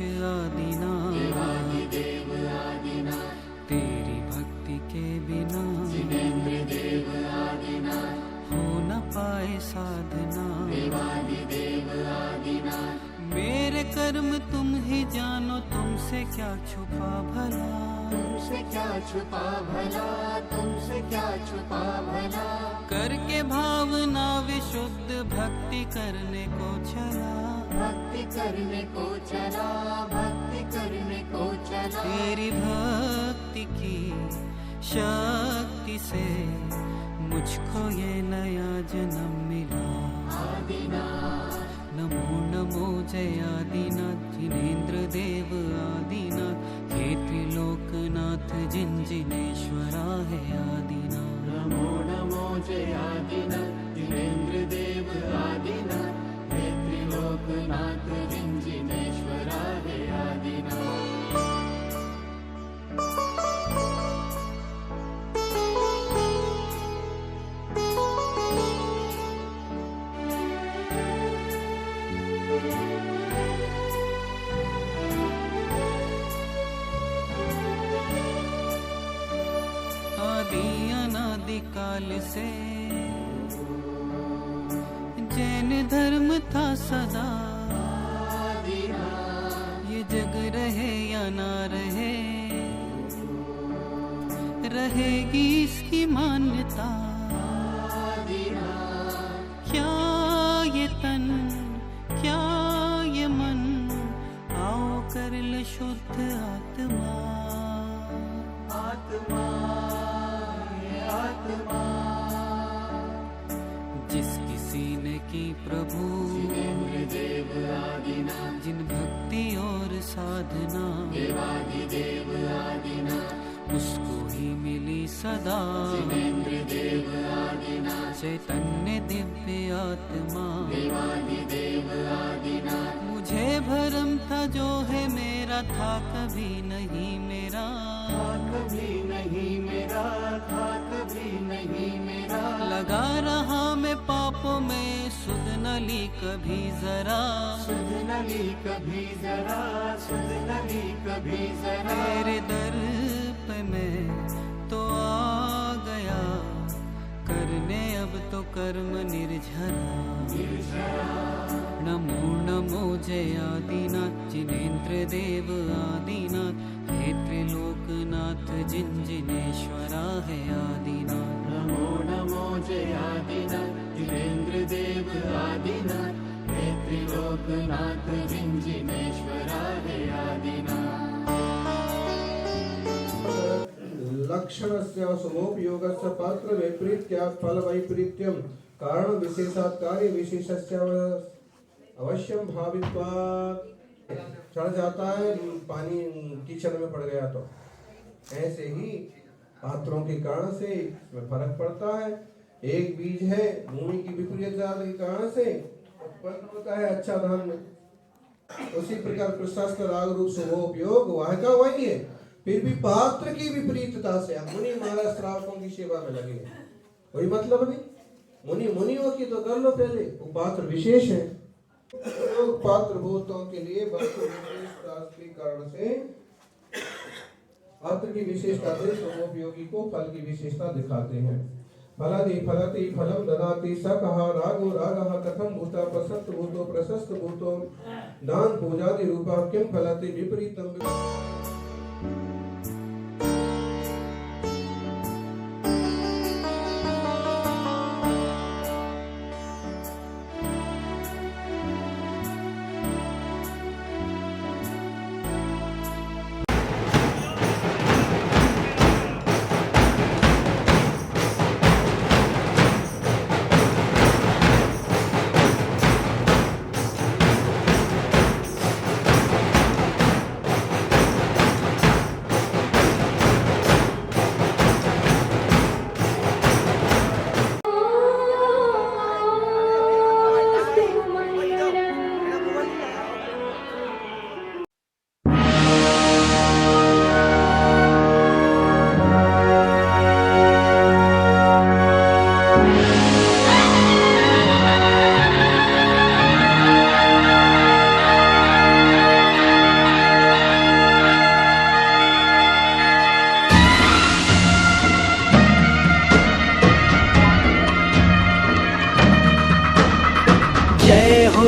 आदिनाथ, देवादिदेव आदिनाथ, तेरी भक्ति के बिना जिनेंद्र देव आदिनाथ, हो न पाए साधना। देवादिदेव आदिनाथ, मेरे कर्म तुम ही जानो, तुमसे क्या छुपा भला। तुमसे क्या छुपा भला, तुमसे क्या छुपा भला। करके भावना विशुद्ध भक्ति करने को चला, भक्ति करने को चला, भक्ति करने को चला। तेरी भक्ति की शक्ति से मुझको ये नया जन्म मिला। आदिनाथ, नमो नमो जय आदिनाथ, जिनेंद्र देव आदिनाथ, हे त्रिलोकनाथ जिन जिनेश्वरा है आदिनाथ। नमो नमो जय आदिनाथ, जिनेंद्र देव आदिनाथ, हे त्रिलोकनाथ जिन जिनेश्वरा है आदिनाथ। आदि अनादि काल से जैन धर्म था सदा, ये जग रहे या ना रहे, रहेगी इसकी मान्यता। क्या ये तन, क्या ये मन, आओ कर ले शुद्ध आत्मा। आत्मा, ये आत्मा, जिसकी सीने की प्रभु जिनेंद्र देव आदिनाथ, जिन भक्ति और साधना, देवादिदेव आदिनाथ, उसको ही मिली सदा जिनेंद्र देव आदिनाथ, चैतन्य दिव्य आत्मा। देवादिदेव आदिनाथ, मुझे भरम था जो है मेरा, था कभी नहीं मेरा। कभी नहीं मेरा, था कभी नहीं मेरा। लगा रहा मैं पापों में, सुध न ली कभी जरा। सुध न ली कभी जरा, सुध न ली कभी जरा। तेरे दर पे मैं तो आ गया, करने अब तो कर्म निर्झरा। नमो नमो जय आदिनाथ, जिनेंद्र देव आदिनाथ, हे त्रिलोकनाथ जिन जिनेश्वरा है आदिनाथ। नमो नमो जय आदिनाथ, जिनेंद्र देव आदिनाथ, हे त्रिलोकनाथ जिन जिनेश्वरा है आदिनाथ। लक्षणस्य समोपयोगस्य पात्र वैपरीत्यात् फल वैपरीत्यं कारण विशेषात् कार्य विशेषस्य अवश्यम भावित्वात्। चढ़ जाता है पानी कीचड़ में पड़ गया तो, ऐसे ही पात्रों के कारण से इसमें फर्क पड़ता है। एक बीज है भूमि की विपरीत जाति के कारण से उत्पन्न होता है अच्छा धान में, उसी प्रकार प्रशस्त राग रूप समोपयोग वह का वही है। फिर भी पात्र की विपरीतता से मुनि महाराज श्रावकों की सेवा में लगे, कोई मतलब नहीं। मुनियों की तो कर लो पहले, वो पात्र विशेष है। लोग पात्र भूतों के लिए वस्तु विशेषता के कारण से पात्र की विशेषता से समोपयोगी को फल की विशेषता दिखाते हैं। फलति फलति फलम ददाति स कहा रागो रागः कथम भूता प्रशस्त भूतो प्रशस्त भूतो दान पूजादि रूपा किम फलति विपरीतम।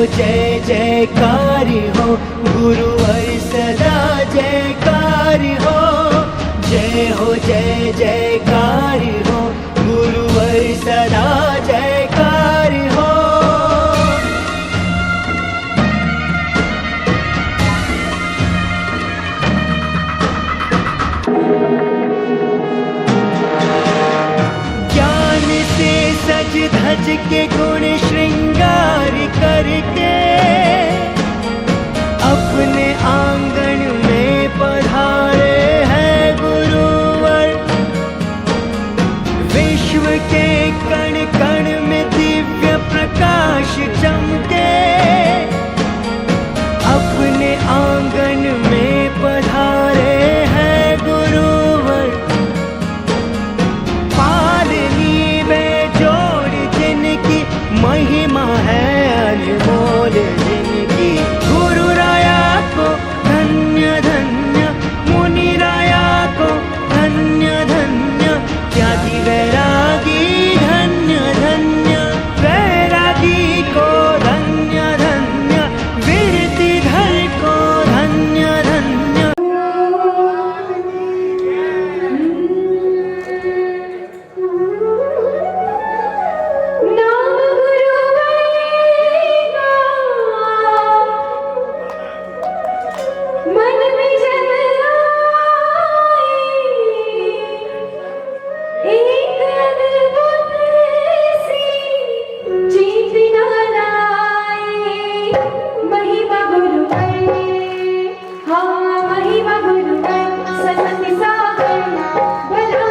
जय जयकार हो गुरुवर सदा जयकार हो। जय हो जय जयकार हो गुरुवर सदा जयकार हो। ज्ञान से सज धज के गुण श्रृंगार करके अपने आंगन में पधारे हैं गुरुवर। विश्व के कण कण में दिव्य प्रकाश चमके अपने आंगन में पधारे हैं गुरुवर। पालनी में जोड़ जिनकी महिमा है अनमोल जिनकी। गुरु राया को धन्य धन्य, मुनि राया को धन्य धन्य, त्यागी वैरागी धन्य धन्य, वैरागी को धन्य धन्य, वीरधर को धन्य धन्य। नाम गुरुवैया मन में जब आए एक अद्भुत सी जीत न लाए। महिमा गुरुवैया, हाँ महिमा गुरुवैया, सन्मति सागर भला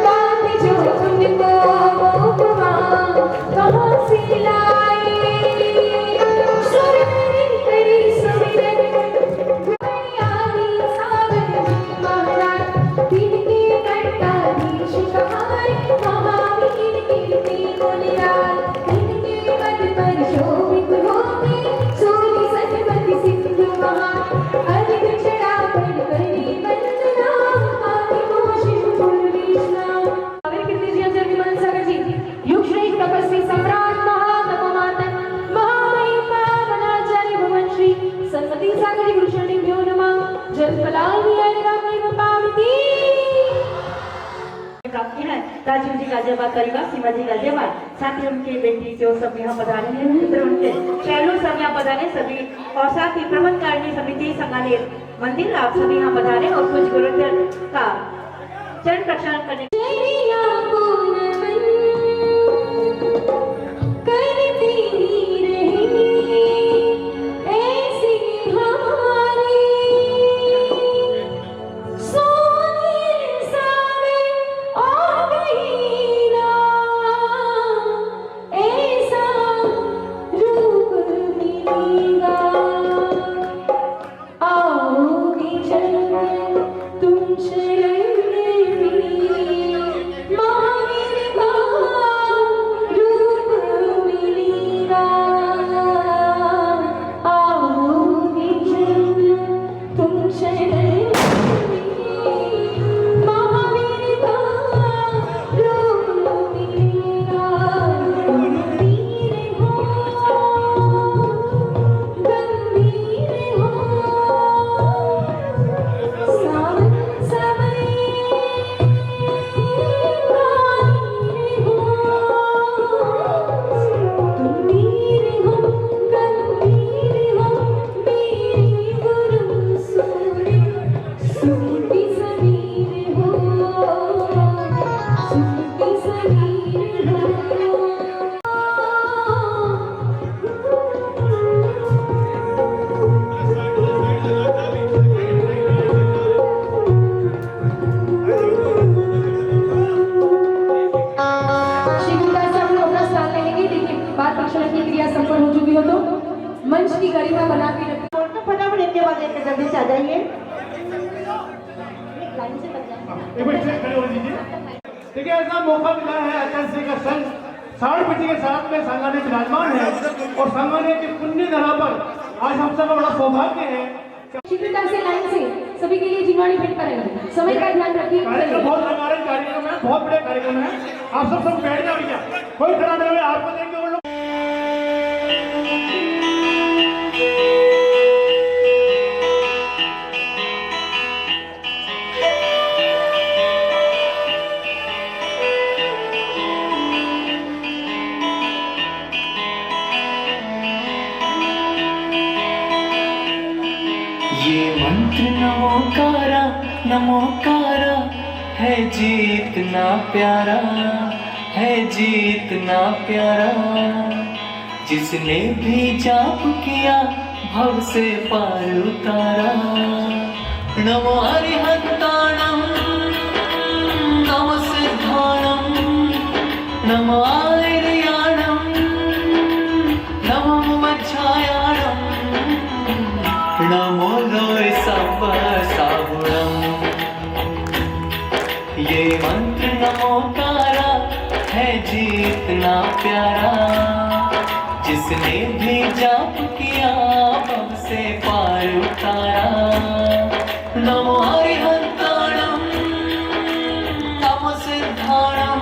बात जो उनको उपमा कहाँ से लाए। सुर करी सुमिरन गुरुवैयानी सागर जी महाराज, तिनके कंठाधीश कहाए महावीर कीर्ति गुणराज। तिनके पद पर शोभित होके सोनी सन्मति सिंधु महान। अर्घ चढ़ाकर करनी वंदना आदि मोक्ष पूर्णेशना। सागर कीर्ति जी अजर विमल सागर जी, युग श्रेष्ठ तपस्वी सम्राट महातपमातन महामहिमा वनाचार्य भवन श्री सन्मति सागर जी गुरु शरणिभ्यो नमः। जलफलानि अर्घ्यमेव पावती। प्राप्त की है। राजीव जी गाजियाबाद परिवार, सीमा जी गाजियाबाद, साथ ही उनकी बेटी जो सब यहाँ पधारे हैं, मित्र उनके शैलू सब यहाँ पधारे सभी, और साथ ही प्रबंधकारिणी समिति संगानेर मंदिर आप सभी यहाँ पधारे और कुछ गुरुजन का चरण प्रक्षालन करने जरिया को नमन करती रही ऐसी हमारी। सोनी सागर और गहीना ऐसा रूप मिलेगा। आओगे जब तुम शरण महावीर का रूप मिलेगा। आओगे जब तुम शरण महावीर का रूप मिलेगा। वीर हो गंभीर हो सावन सवरे मंच की गरिमा बना के रखें। तो फटाफट एक के बाद एक जल्दी से आ जाइए। देखिए ऐसा मौका मिला है आचार्य जी का संघ साढ़पति के साथ में सांगाने विराजमान है और सांगाने की पुण्य धरा पर आज हम सबका बड़ा सौभाग्य है। शीघ्रता से लाइन से सभी के लिए जिनवाणी भेंट करेंगे। समय का ध्यान रखिए। कार्यक्रम बहुत रंगारंग कार्यक्रम है, बहुत बड़े कार्यक्रम है। आप सब बैठ जाओ भैया, कोई खड़ा नहीं है, आपको देंगे वो लोग। ये मंत्र नमोकारा है जीतना प्यारा, है जीतना प्यारा। जिसने भी जाप किया भव से पार उतारा। नमो हरिहंताणं नमो सिद्धाणं नमो आर्याणं नमो मच्छायाणं नमो लोय साहुणम्। ये मंत्र नमोकारा है जीतना प्यारा। जिसने भी जाप किया भव से पार उतारा। नमो हरिहंताणं नमो सिद्धाणं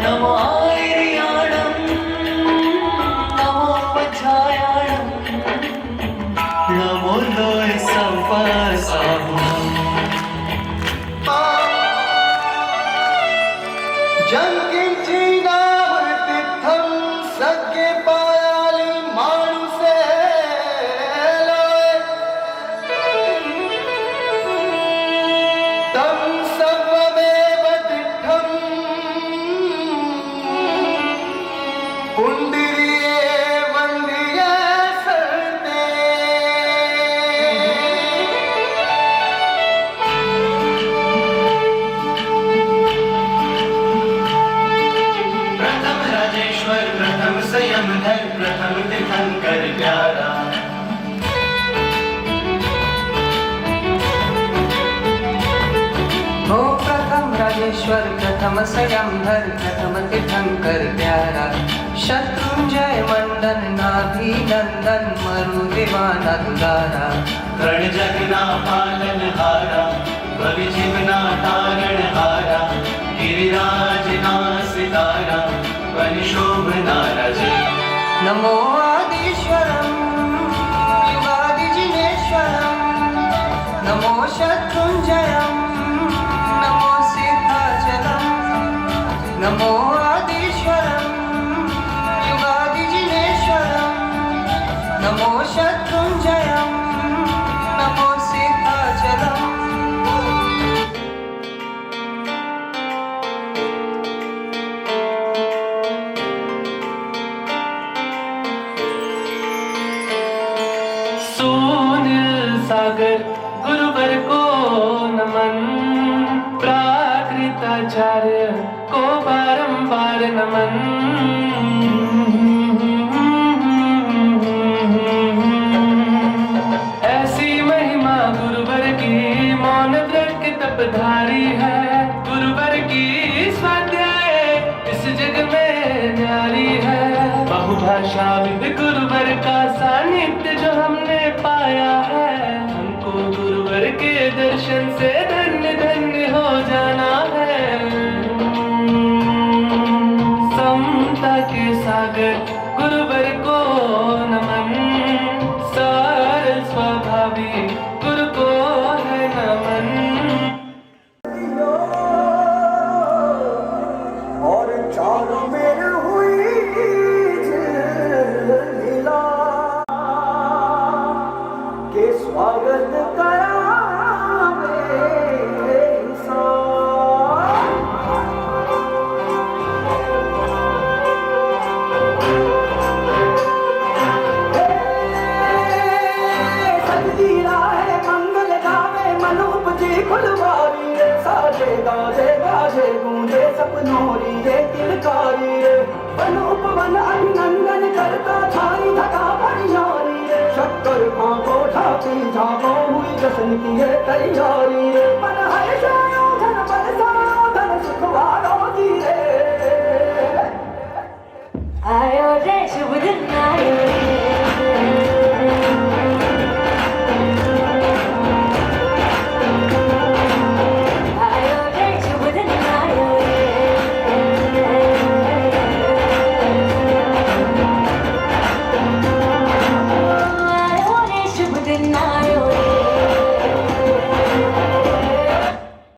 नमो आर्याणं नमो मच्छायाणं नमो लोय साहुणम्। जंकिंची नामतीर्थम सज्ञे पायाली माणुसे तम सर्वमेव तीर्थम पुंडरीये वंदिये सर्ते। प्रथम राजेश्वर प्रथम संयमधर प्रथम तीर्थंकर प्यारा। हो प्रथम राजेश्वर प्रथम संयमधर प्रथम तीर्थंकर प्यारा। शत्रुंजय मंडन नाभिनंदन मरु देवाना दुलारा। रण जगना पालन हारा भवि जीवना तारण हारा। गिरिराज ना सितारा बलि शोभना राजे। नमो आदिश्वरं युगादिजिनेश्वरं नमो शत्रुंजयं नमो सिद्धाचलं। नमो आदिश्वरं युगादिजिनेश्वरं नमो शत्रुंजयं नमो सिद्धाचलम्। सुनील सागर गुरुवर को नमन। प्राकृताचार्य को बारंबार नमन। ऐसी महिमा गुरुवर की मौन व्रत की तपधारी है। गुरुवर की स्वाध्याय इस जग में न्यारी है। बहुभाषाविद गुरुवर का सानिध्य जो हमने पाया है। हमको गुरुवर के दर्शन से धन्य धन्य हो जाना है। समता के सागर गुरुवर को नमन। सरल स्वभावी गुरु को है नमन। और चारों मेल हुई लीला के स्वागत करा मेरे साथ। सजदी राहे मंगल गावे मनूप जी फुलवारी रे। साजे गाजे गाजे गूंजे सपनोरी रे किलकारी रे। मनूप वन अभिनंदन करता छाई धका परियारी रे। शक्कर भागो झांकी झागो हुई जश्न की ये तैयारी रे। मन हर्षायो धन बरसायो धन सुख वालो दी रे। आयो रे शुभ दिन आयो रे। आयो रे शुभ दिन आयो रे। आयो रे शुभ दिन आयो रे।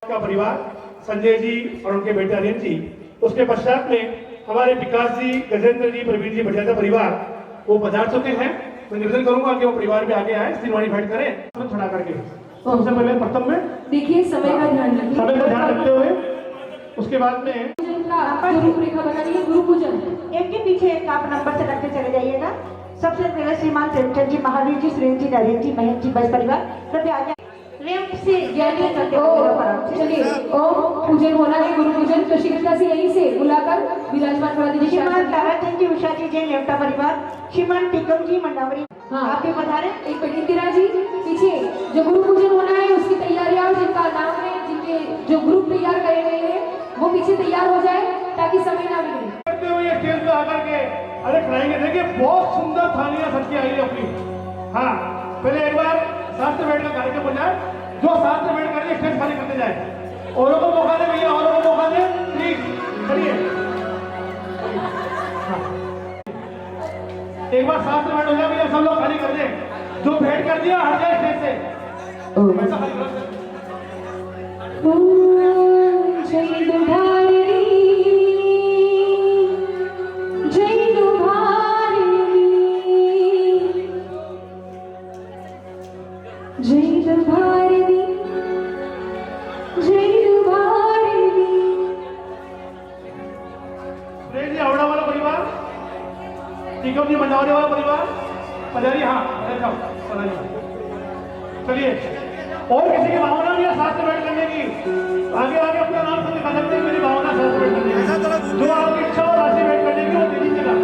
का परिवार संजय जी और उनके बेटे अनिल जी। उसके पश्चात में हमारे विकास जी, गजेंद्र जी, प्रवीण जी भटिया परिवार वो पधार चुके हैं। मैं निवेदन करूंगा कि वो परिवार में आगे आए, श्रीवाणी भेंट करें तो छड़ा करके। सबसे पहले प्रथम में देखिए समय का ध्यान रखिए, समय का ध्यान रखते हुए उसके बाद में पूजन का जो रूपरेखा बनानी है, गुरु पूजन। एक के पीछे एक आप नंबर से रखते चले जाइएगा। सबसे पहले श्रीमान प्रेमचंद जी, महावीर जी, सुरेंद्र जी, नरेंद्र जी, महेश जी, बस परिवार कृपया आगे लेफ्ट से ज्ञानी करते हुए चलिए ओम पूजन होना है, गुरु पूजन। तो शीघ्रता से यहीं से बुलाकर विराजमान करा दीजिए। श्रीमान ताराचंद जी, उषा जी, जैन नेवता परिवार, श्रीमान टिकम जी, मंडावरी, हाँ। आपके पधारे। एक मिनट इंदिरा जी, पीछे जो गुरु पूजन होना है उसकी तैयारियां, और जिनका नाम है, जिनके जो ग्रुप तैयार करे गए हैं वो पीछे तैयार हो जाए ताकि समय ना बिगड़े। करते हुए स्टेज पे आकर के अरे कराएंगे। देखिए बहुत सुंदर थालियां सबकी आई है अपनी। हाँ, पहले एक बार शास्त्र भेंट का कार्यक्रम हो जाए, जो शास्त्र भेंट करके स्टेज खाली करते जाए। औरों को मौका दे भैया, औरों को मौका दे प्लीज, करिए। एक बार शास्त्र भेंट हो जाए भैया, सब लोग खाली कर दें। जो भेंट कर दिया हट जाए स्टेज से। पैसा खाली करो। जय दुधारी, जय दुधारी, जय दुधारी, जय दुधारी। सुरेश जी हावड़ा वाला परिवार, टीकम जी मंडावरे वाला परिवार, पधारी। हाँ पधारी। चलिए, और किसी की भावना नहीं है शास्त्र भेंट करने की, आगे आगे अपना नाम सब लिखा सकते हैं। मेरी भावना शास्त्र भेंट करने की, जो आपकी इच्छा हो राशि भेंट करने की वो दे दीजिएगा।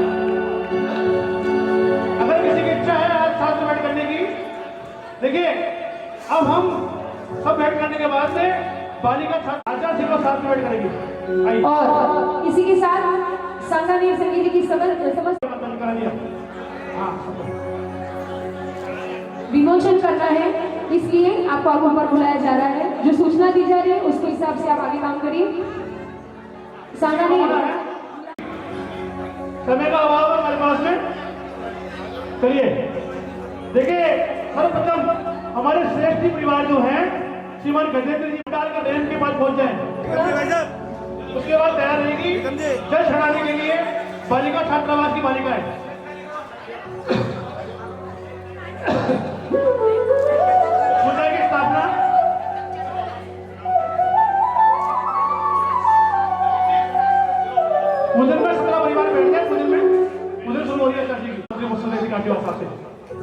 अगर किसी की इच्छा है आज शास्त्र भेंट करने की, देखिए अब हम सब भेंट करने के बाद में बालिका छात्र आचार्य जी को शास्त्र भेंट करेंगे। आइए। और इसी के साथ सांगानेर संगीत की समझ करा दिया। हाँ, विमोचन करना है, इसलिए आपको वहां पर बुलाया जा रहा है। जो सूचना दी जा रही है उसके हिसाब से आप आगे काम करिए। सांगानेर समय का अभाव है हमारे पास में। चलिए देखिए, सर्वप्रथम हमारे श्रेष्ठ परिवार जो हैं, श्रीमान गजेंद्र जी डाल का बहन के पास पहुंच जाए। उसके बाद तैयार रहेगी जल चढ़ाने के लिए बालिका छात्रावास की बालिकाएं। पूजा की स्थापना मुझे में 17 परिवार बैठ जाए। मुझे शुरू हो रही है चर्चा की मुस्लिम काफी औकात से।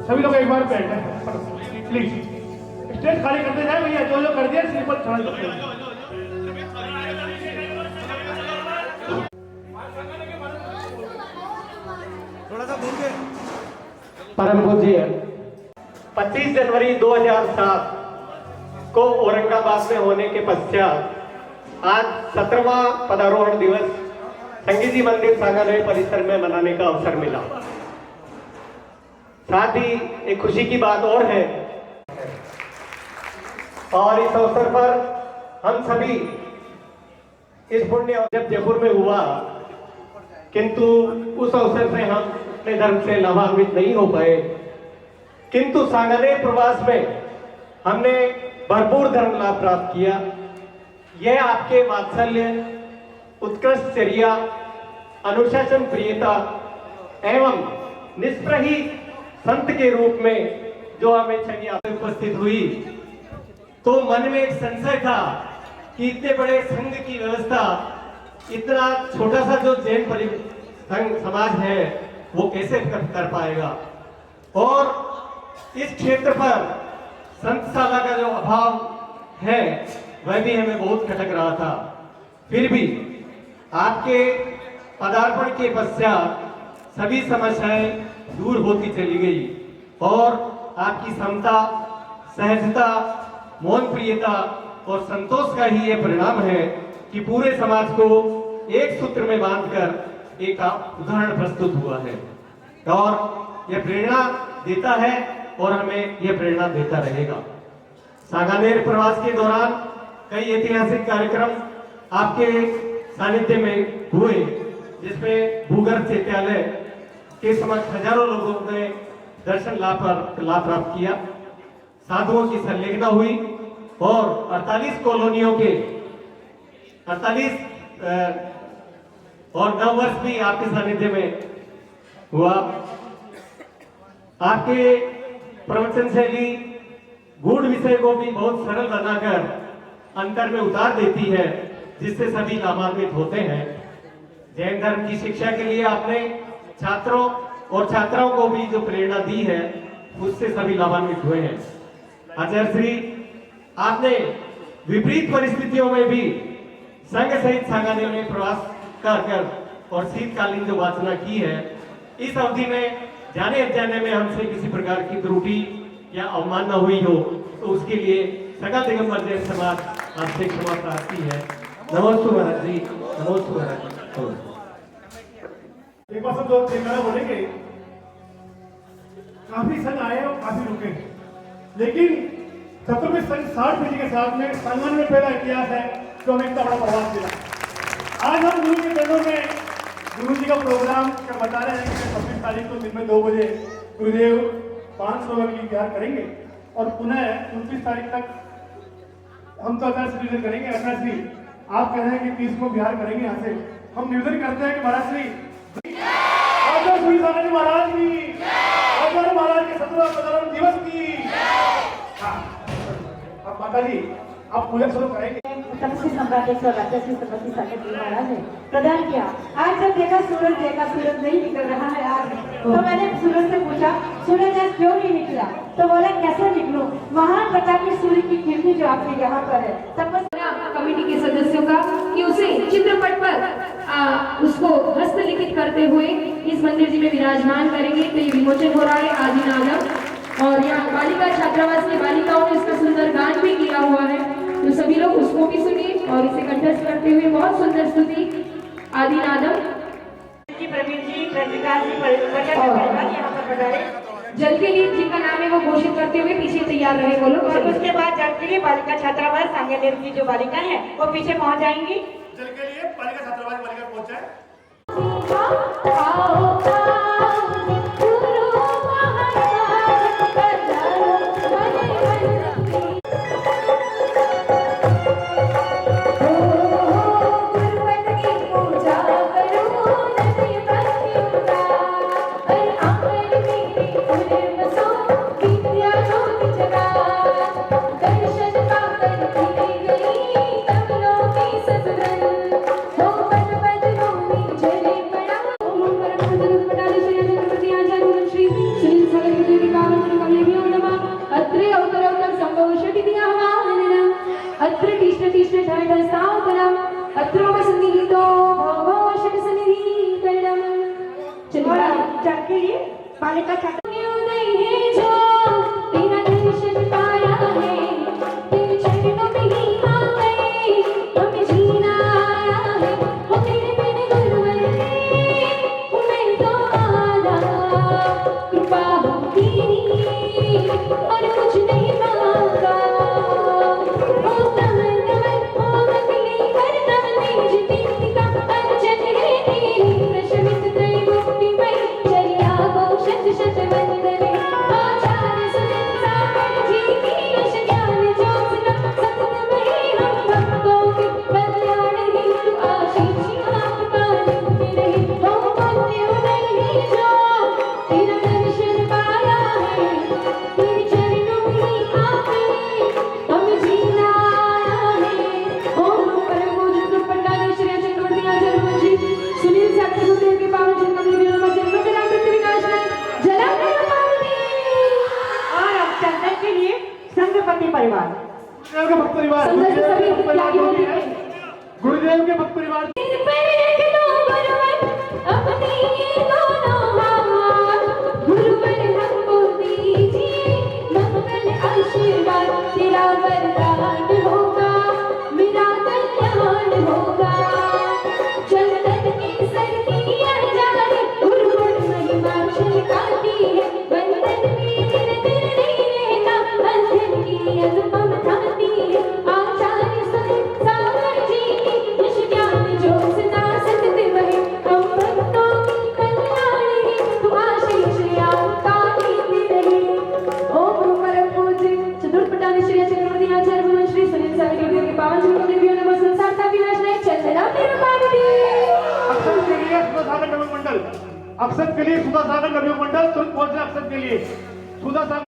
सभी लोग एक बार बैठ जाए प्लीज। स्टेज खाली करते जाए भैया, जो कर दिया सिर पर चढ़ा सकते हैं। परम पूज्य 25 जनवरी 2007 को औरंगाबाद में होने के पश्चात आज 17वां पदारोहण दिवस संगीत जी मंदिर सांगानेर परिसर में मनाने का अवसर मिला। साथ ही एक खुशी की बात और है, और इस अवसर पर हम सभी इस पुण्य जब जयपुर में हुआ, किंतु उस अवसर से हम अपने धर्म से लाभान्वित नहीं हो पाए, किंतु सांगानेर प्रवास में हमने भरपूर धर्म लाभ प्राप्त किया। यह आपके वात्सल्य, उत्कृष्ट चर्या, अनुशासन प्रियता एवं निष्प्रही संत के रूप में जो हमें छवि उपस्थित हुई, तो मन में एक संशय था कि इतने बड़े संघ की व्यवस्था, इतना छोटा सा जो जैन संघ समाज है वो कैसे कर पाएगा। और इस क्षेत्र पर संतशाला का जो अभाव है वह भी हमें बहुत खटक रहा था। फिर भी आपके पदार्पण के पश्चात सभी समस्याएं दूर होती चली गई, और आपकी समता, सहजता, मौन प्रियता और संतोष का ही ये परिणाम है कि पूरे समाज को एक सूत्र में बांधकर एक उदाहरण प्रस्तुत हुआ है, और यह प्रेरणा देता है और हमें यह प्रेरणा देता रहेगा। सांगानेर प्रवास के दौरान कई ऐतिहासिक कार्यक्रम आपके सानिध्य में हुए, जिसमें भूगर्भ चैत्यालय के समक्ष हजारों लोगों ने दर्शन लाभ प्राप्त किया। साधुओं की संलेखना हुई और 48 कॉलोनियों के 48 और 9 वर्ष भी आपके सानिध्य में हुआ। आपके प्रवचन शैली गूढ़ विषय को भी बहुत सरल बनाकर अंतर में उतार देती है, जिससे सभी लाभान्वित होते हैं। जैन धर्म की शिक्षा के लिए आपने छात्रों और छात्राओं को भी जो प्रेरणा दी है, उससे सभी लाभान्वित हुए हैं। आचार्य श्री, आपने विपरीत परिस्थितियों में भी संघ सहित संघानियों ने प्रवास कर और शीतकालीन जो वाचना की है, इस अवधि में जाने अनजाने में हमसे किसी प्रकार की त्रुटि या अवमानना हुई हो तो उसके लिए सकल दिगंबर जैन समाज आपसे क्षमा प्रार्थी है। नमोस्तु महाराज जी, नमोस्तु महाराज जी। एक बार सब लोग देखना बोलेंगे, काफी संघ आए और काफी रुके, लेकिन छत्रपति संघ 60 पीढ़ी के साथ में संगठन में पहला इतिहास है जो हमें इतना बड़ा प्रभाव मिला। आज हम गुरु के चरणों में गुरु जी का प्रोग्राम बता रहे हैं कि 26 तारीख को दिन में 2 बजे गुरुदेव 5 सरोवर की विहार करेंगे और पुनः 29 तारीख तक हम तो 18 श्री करेंगे। 18 श्री आप कह रहे हैं कि 30 को बिहार करेंगे। यहाँ से हम निवेदन करते हैं कि महाराज श्री महाराज की, आचार्य महाराज के 17वां प्रधान दिवस की। अब माता जी आप पूजा शुरू करेंगे। तपस्वी सम्राट राजर्षि तपस्वी सागर जी महाराज ने प्रदान किया। आज जब देखा सूरज नहीं निकल रहा है आज, तो मैंने सूरज से पूछा सूरज आज क्यों नहीं निकला? तो बोला कैसे निकलूं, महान प्रताप की सूर्य की किरणें जो आपके यहाँ पर है। कमेटी के सदस्यों का कि उसे चित्रपट पर उसको हस्तलिखित करते हुए इस मंदिर जी में विराजमान करेंगे। तो ये विमोचन हो रहा है आदि नागम, और यहाँ बालिका छात्रावास की बालिकाओं ने इसका सुंदर गान भी किया हुआ है, तो सभी लोग उसको भी सुनिए और इसे कंठस्थ करते हुए बहुत सुंदर स्तुति आदि नादम। प्रवीण जी, प्रविकास जी, यहाँ पर पधारे। जल के लिए जिनका नाम है वो घोषित करते हुए पीछे तैयार रहे बोलो। और उसके बाद जल के लिए बालिका छात्रावास सांगेदेव की जो बालिका है वो पीछे पहुंच जाएंगी। जल के लिए बालिका छात्रावास बालिका पहुंच जाए। बालिका छात्रा परिवार गुरुदेव के भक्त परिवार अक्षत के लिए सुधा सागर नवयुग मंडल तुरंत पहुंचे अक्षत के लिए सुधा सागर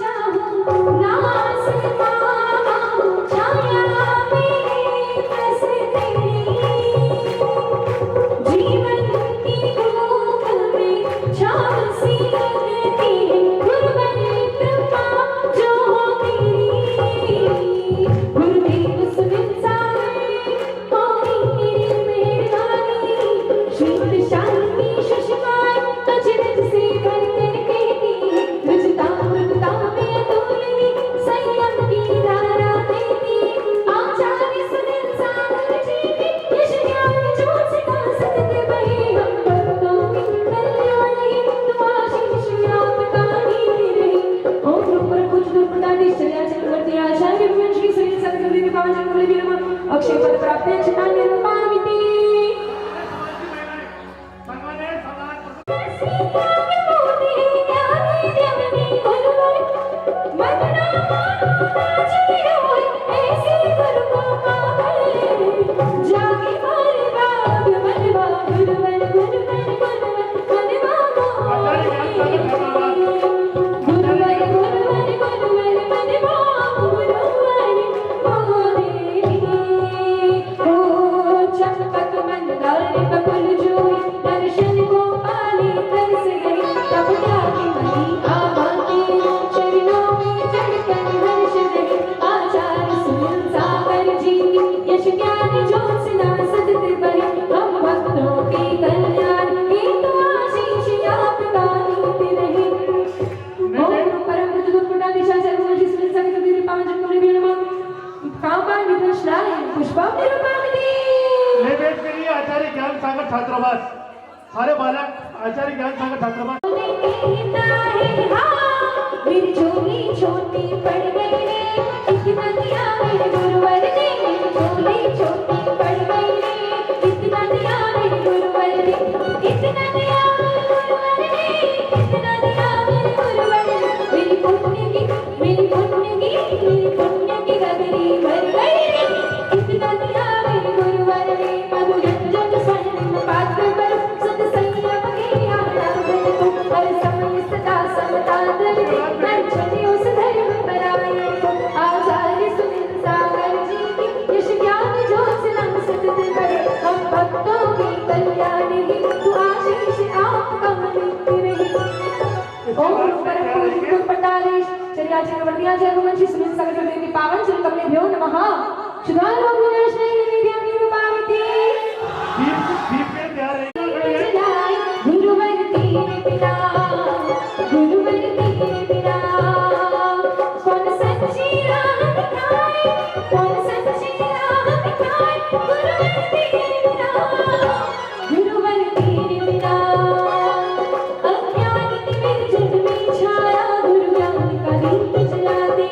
अक्षय पद प्राप्त आचार्य ज्ञान सागर छात्रावास सारे बालक आचार्य ज्ञान सागर छात्रावास मेरी झोली छोटी पड़ गई रे इतना दिया मेरे गुरुवर ने मेरी झोली छोटी पड़ गई रे इतना दिया मेरे गुरुवर ने इतना दिया गुरुवर ने इतना दिया मेरे गुरुवर ने मेरी पुण्य की गगरी भर गई रे इतना दिया मेरे गुरुवर ने मधुरंजन स्वर्ण पात्र पर सद संयम के आराधन को हर समय सदा समता दर मैं चली उस धर्म पर आई आचार्य सुनील सागर जी की यश ज्ञान ज्योत्सना सतत बड़े हम भक्तों की कल्याणी तू आशीष आपका मिलती रही ओम परम पूज्य पंडालेश चर्या चक्रवर्ती आचार्य गुरुवंशी सुनील सागर देवी पावन चरण कमले भ्यो नमः शुद्धार लोक विनाश नहीं नित्य निरूपामिति दीप के प्यारे गुरुवर तेरे बिना गुरुवर तेरे बिना कौन सच्ची राह दिखाए कौन सच्ची राह दिखाए गुरुवर तेरे बिना अज्ञान तिमिर जग में छाया गुरु ज्ञान का दीप जला दे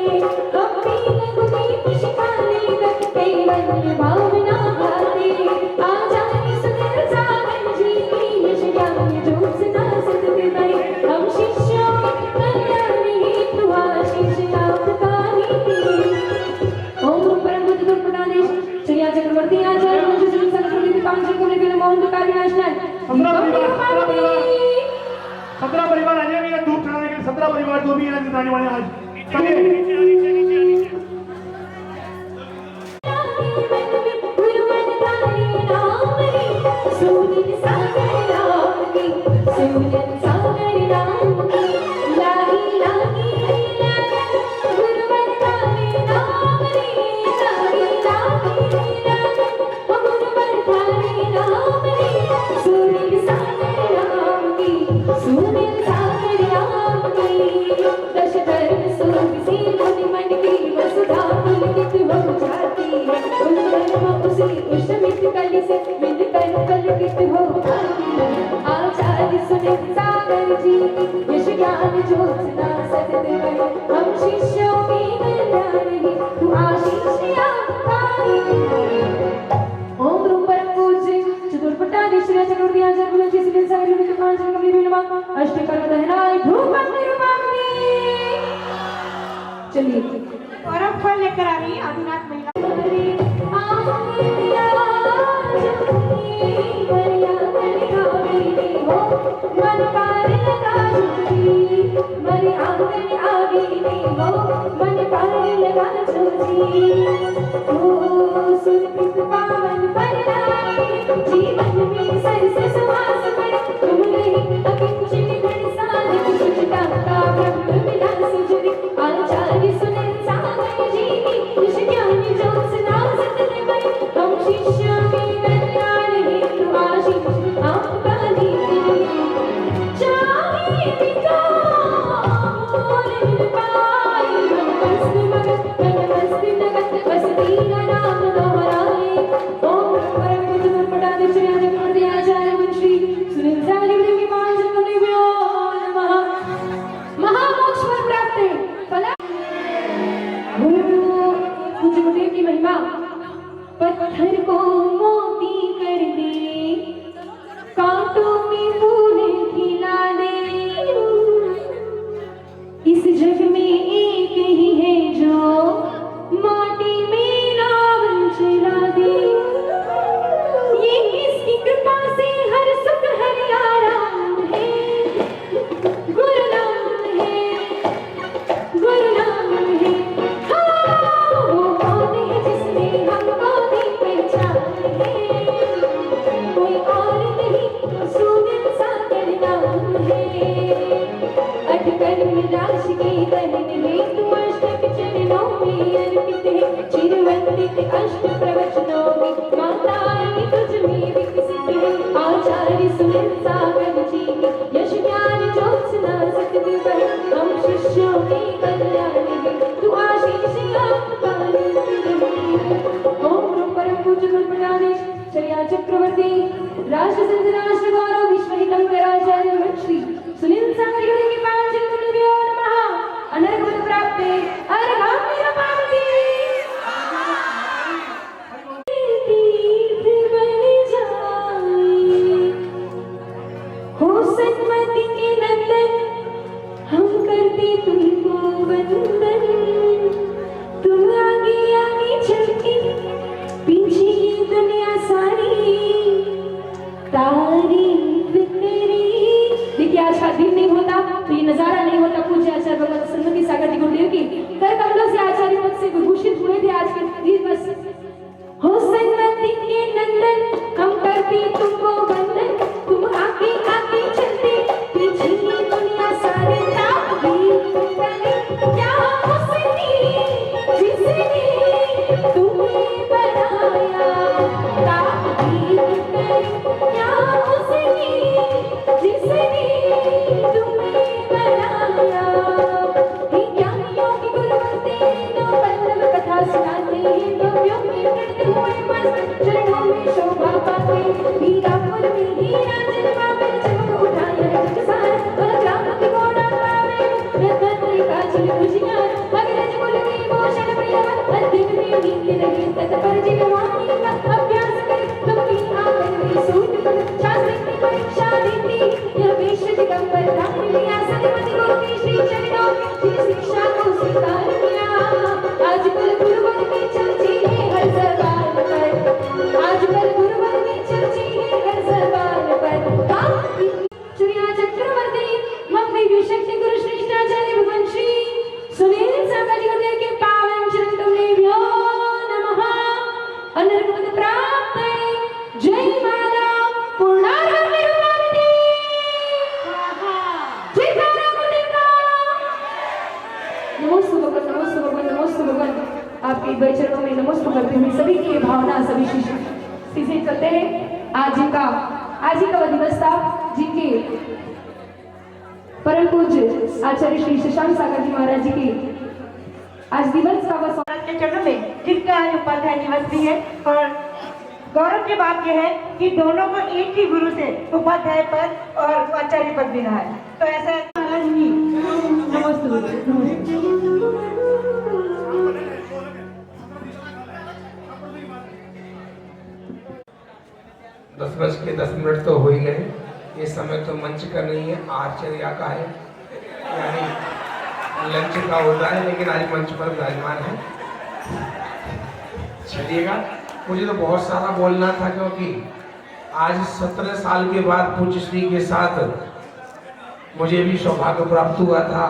हम भी लघु दीप शिखा लेकर केवल भावना गाते आचार्य सुनील सागर जी की यश ज्ञान ज्योत्सना सतत बड़े हम शिष्यों की कल्याणी हेतु आशीष आपका ही ओम परम बुद्ध गुरुपदादेश चर्या चक्रवर्ती आचार्य गुरुवंशी सुनील सागर देवी पावन चरण कमले भ्यो मोहन कालिनाशनाथ 17 परिवार आ जाएंगे धूप चढ़ाने के लिए 17 परिवार जो भी हैं आने वाले आज चलिए सुनील सागर राम की सुनील सागर राम की लाही लाही लागन गुरुवर थारे नाम रे लाही लाही लागन गुरुवर थारे नाम रे सुनील सागर राम की सुनील सागर राम की दश धर्म सुख से मुनि मन की वसुधा पुलकित हो जाती है उन धर्म उसी उष्मित कलि से मिलकर पुलकित हो जाती है आचार्य सुनील सागर जी की यश ज्ञान ज्योत्सना सतत बड़े हम शिष्यों की कल्याणी तू आशीष आपका ओम रूप परम पूज्य चतुर्पटाधीश श्री चक्रवर्ती आचार्य गुरुवंशी सुनील सागर जी के पावन चरण कमले भ्यो नमः अष्टकर्म दहनाय धूप निरूपामिति चलिए और अब फल लेकर आ रही है आदिनाथ महिला हो मन पार लगा झूठी, मरे आंगन आगे में वो मन पार लगा झूठी। ओ सुरभित पावन परनाई, जीवन में सर से सुहास पड़े, तुम नहीं अकिंचन गण साधक, सुचता का ब्रह्म मिला सुजुरी। आचार्य सुनिल सागर जी की, ऋषि ज्ञानी ज्योत्सना सतत बने, हम शिष्यों के कल्याण हेतु आशीष आपका देते हैं। चाहे पिता बोल न पाए, मन मस्त मगन मन मस्त नगन, बस तेरा नाम दोहराए। ओम परम पूज्य पटाधि श्री आचार्य आचार्य मुंशी सुनील सागर जी की पांच मुनिभ्यो नमः। महामोक्ष फल प्राप्त फला पूज्य गुरुदेव की महिमा, पत्थर को मोती कर दे, कांटों में फूल खिला दे। इस जग में एक ही है जो माटी में नाव चला दे। ये इसकी कृपा से हर सुख हर आराम है, गुरु नाम है, गुरु नाम है। हाँ, वो कौन है जिसने हमको दी पहचान है, कोई और नहीं सुनील सागर नाम है। अटकल राशि के कहने में तू अष्टक चरणों में अर्पित है, चिरवंदित अष्ट प्रवचनों में माता रानी तुझ में विकसित है। आचार्य सुनील सागर जी की यश ज्ञान ज्योत्सना सतयुग है, हम शिष्यों के कल्याण है, तू आशीष आपका देते रहे। ओम परम पूज्य गुरुपदाधीश चर्या चक्रवर्ती राष्ट्र संत राष्ट्र गौरव विश्व हितंकराचार्य मंत्री सुनील सागर जी की पांच मुनिभ्यो नमः। अनर्गल प्राप्ते अर्घाम्य पावती, तीर्थ बन जाए। हो सन्मति के नंदन, हम करते तुमको वंदन। तुम आगे आगे चलते, पीछे ये दुनिया सारी तारीफ तेरी। देखिए आज का दिन नहीं होता तो ये नजारा नहीं होता पूज्य आचार्य भगवत सन्मति सागर जी गुरुदेव की कर कमलों से आचार्य पद से विभूषित हुए थे आज के दिवस। हो सन्मति के नंदन, हम करते तुमको वंदन। तुम आगे आगे चलते, पीछे ये दुनिया सारी तारीफ करे। क्या हुस्नी जिसने तुम्हें बनाया, तारीफ करे। क्या हुस्नी जिसने तुम्हें बनाया। ज्ञानियों की गुरुवंते नो पल्लव कथा सुनाते, नव्यों में नृत्य हुए मस्त, चरणों में शोभा पाते। हीरापुर में हीरा जलवा में चमक उठाया जग सारा, ग्राम की घोड़ा पावे रत्न का चल खुशियां। अग्रज कुल की भूषण प्रिय, अंतिम में नीति रहे तत्पर जिगवानी का अभ्यास कर। तुमकी आंगन में सूट कर शास्त्र की परीक्षा देती, यह वेश दिगंबर धाम लिया सतमति गुरु के श्री चरणों की शिक्षा को स्वीकार किया। आज कल गुरुवर की चर्चे है हर जबान पर, आज कल गुरुवर की चर्चे है हर जबान पर। चुरिया चक्रवर्ती मंगल शक्ति गुरु श्रेष्ठाचार्य भगवान श्री सुनील सागर जी गुरुदेव के पावन चरण तुमनेभ्यो नमः। अनर्गल प्राप्त जय माला पूर्णारंभ निर्वाणिनी। जय तारा गुरुदेव। नमोस्तु भगवान, नमोस्तु भगवान, नमोस्तु भगवान। आपके एक चरणों में नमस्कार करते हुए सभी की भावना सभी शिष्य सीधे चलते हैं। आज ही का वह दिवस था जिनके परम पूज्य आचार्य श्री शशांक सागर जी महाराज जी की आज दिवस का वह के चरणों में जिनका आज उपाध्याय दिवस भी है। और गौरव की बात यह है कि दोनों को एक ही गुरु से उपाध्याय पद और आचार्य पद भी रहा है। तो ऐसा महाराज जी नमस्ते। 10:10 तो हो ही गए। ये समय तो मंच का नहीं है, आश्चर्य का है, यानी लंच का होता है, लेकिन आज मंच पर विराजमान है। चलिएगा, मुझे तो बहुत सारा बोलना था, क्योंकि आज 17 साल के बाद पूज्य श्री के साथ मुझे भी सौभाग्य प्राप्त हुआ था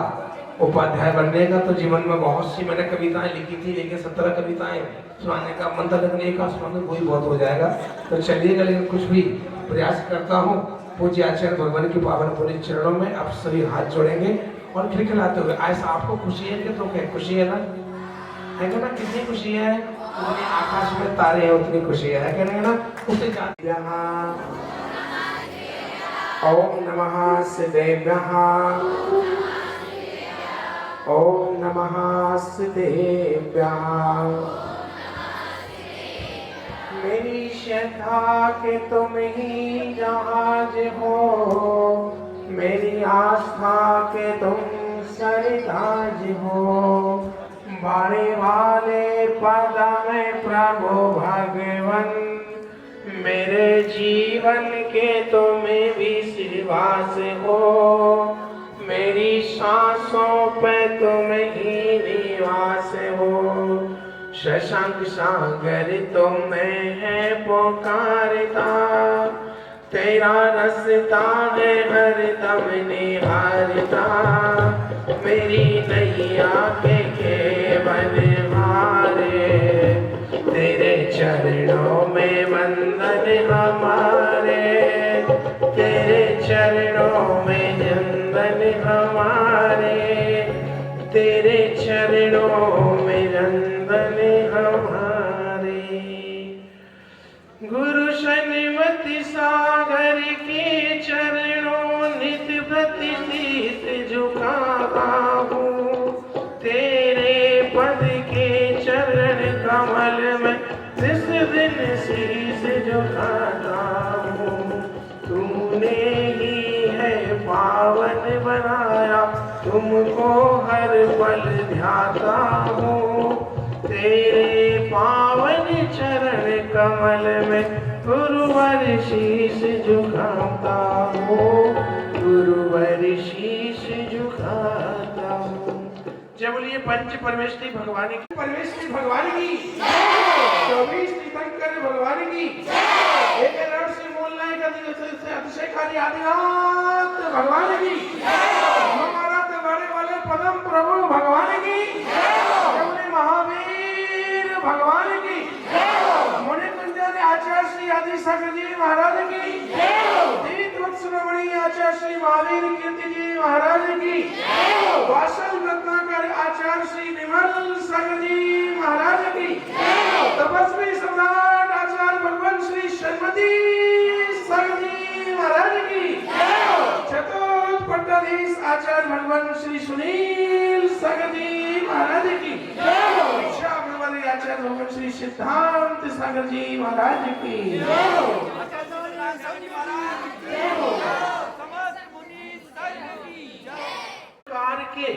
उपाध्याय बनने का, तो जीवन में बहुत सी मैंने कविताएं लिखी थी, लेकिन 17 कविताएं सुनाने का, मंत्र लगने का सुनाने वही बहुत हो जाएगा। तो चलिएगा, लेकिन कुछ भी प्रयास करता हूँ। पूज्य आचार्य भगवान की पावन पूरी चरणों में आप सभी हाथ जोड़ेंगे और खिलखिलाते हुए। ऐसा आपको खुशी है कि तो क्या खुशी है ना, है ना? कितनी खुशी है? उतनी आकाश में तारे हैं उतनी खुशी है क्या नहीं ना? उसे ओम नमः सिद्धेभ्यः, ओम नमः सिद्धेभ्यः। मेरी श्रद्धा के तुम ही जहाज हो, मेरी आस्था के तुम सरताज हो। बाड़े वाले पद में प्रभु भगवन, मेरे जीवन के तुम्हें विश्वास हो। मेरी सांसों पे तुम ही निवास हो। शशांक सागर तुम्हें है पुकारता, तेरा रास्ता है हरदम निहारता। मेरी नैया के बनहारे, तेरे चरणों में वंदन हमारे, तेरे चरणों में वंदन हमारे, तेरे चरणों में वंदन हमारे। गुरु शनिमति सागर के चरणों नित प्रति शीश झुकाता हूँ। तेरे पद के चरण कमल में जिस दिन शीश झुकाता हूँ। तूने ही है पावन बनाया, तुमको हर पल ध्याता हूँ। तेरे पावन चरण कमल में गुरुवर शीश झुकाता हूँ, गुरुवर शीश झुकाता हूँ। जय बोलिए पंच परमेश्वरी भगवान की, परमेश्वरी भगवान की, 24 तीर्थंकर भगवान की, एक लड़ से बोलना है से अतिशयकारी आदिनाथ भगवान की, हमारा तुम्हारे वाले पदम प्रभु भगवान की, जय महावीर भगवान की, मुनि कुंजन आचार्य श्री आदि सागर जी महाराज की, दीप वत्सरमणि आचार्य श्री महावीर कीर्ति जी महाराज की, वासल रत्नाकर आचार्य श्री निर्मल सागर जी महाराज की, तपस्वी सम्राट आचार्य भगवान श्री श्रीमती सागर जी महाराज की, चतुर्थ पट्टाधीश आचार्य भगवान श्री सुनील सागर जी महाराज की, आचार्य भगवान श्री सिद्धांत सागर जी महाराज की, कार के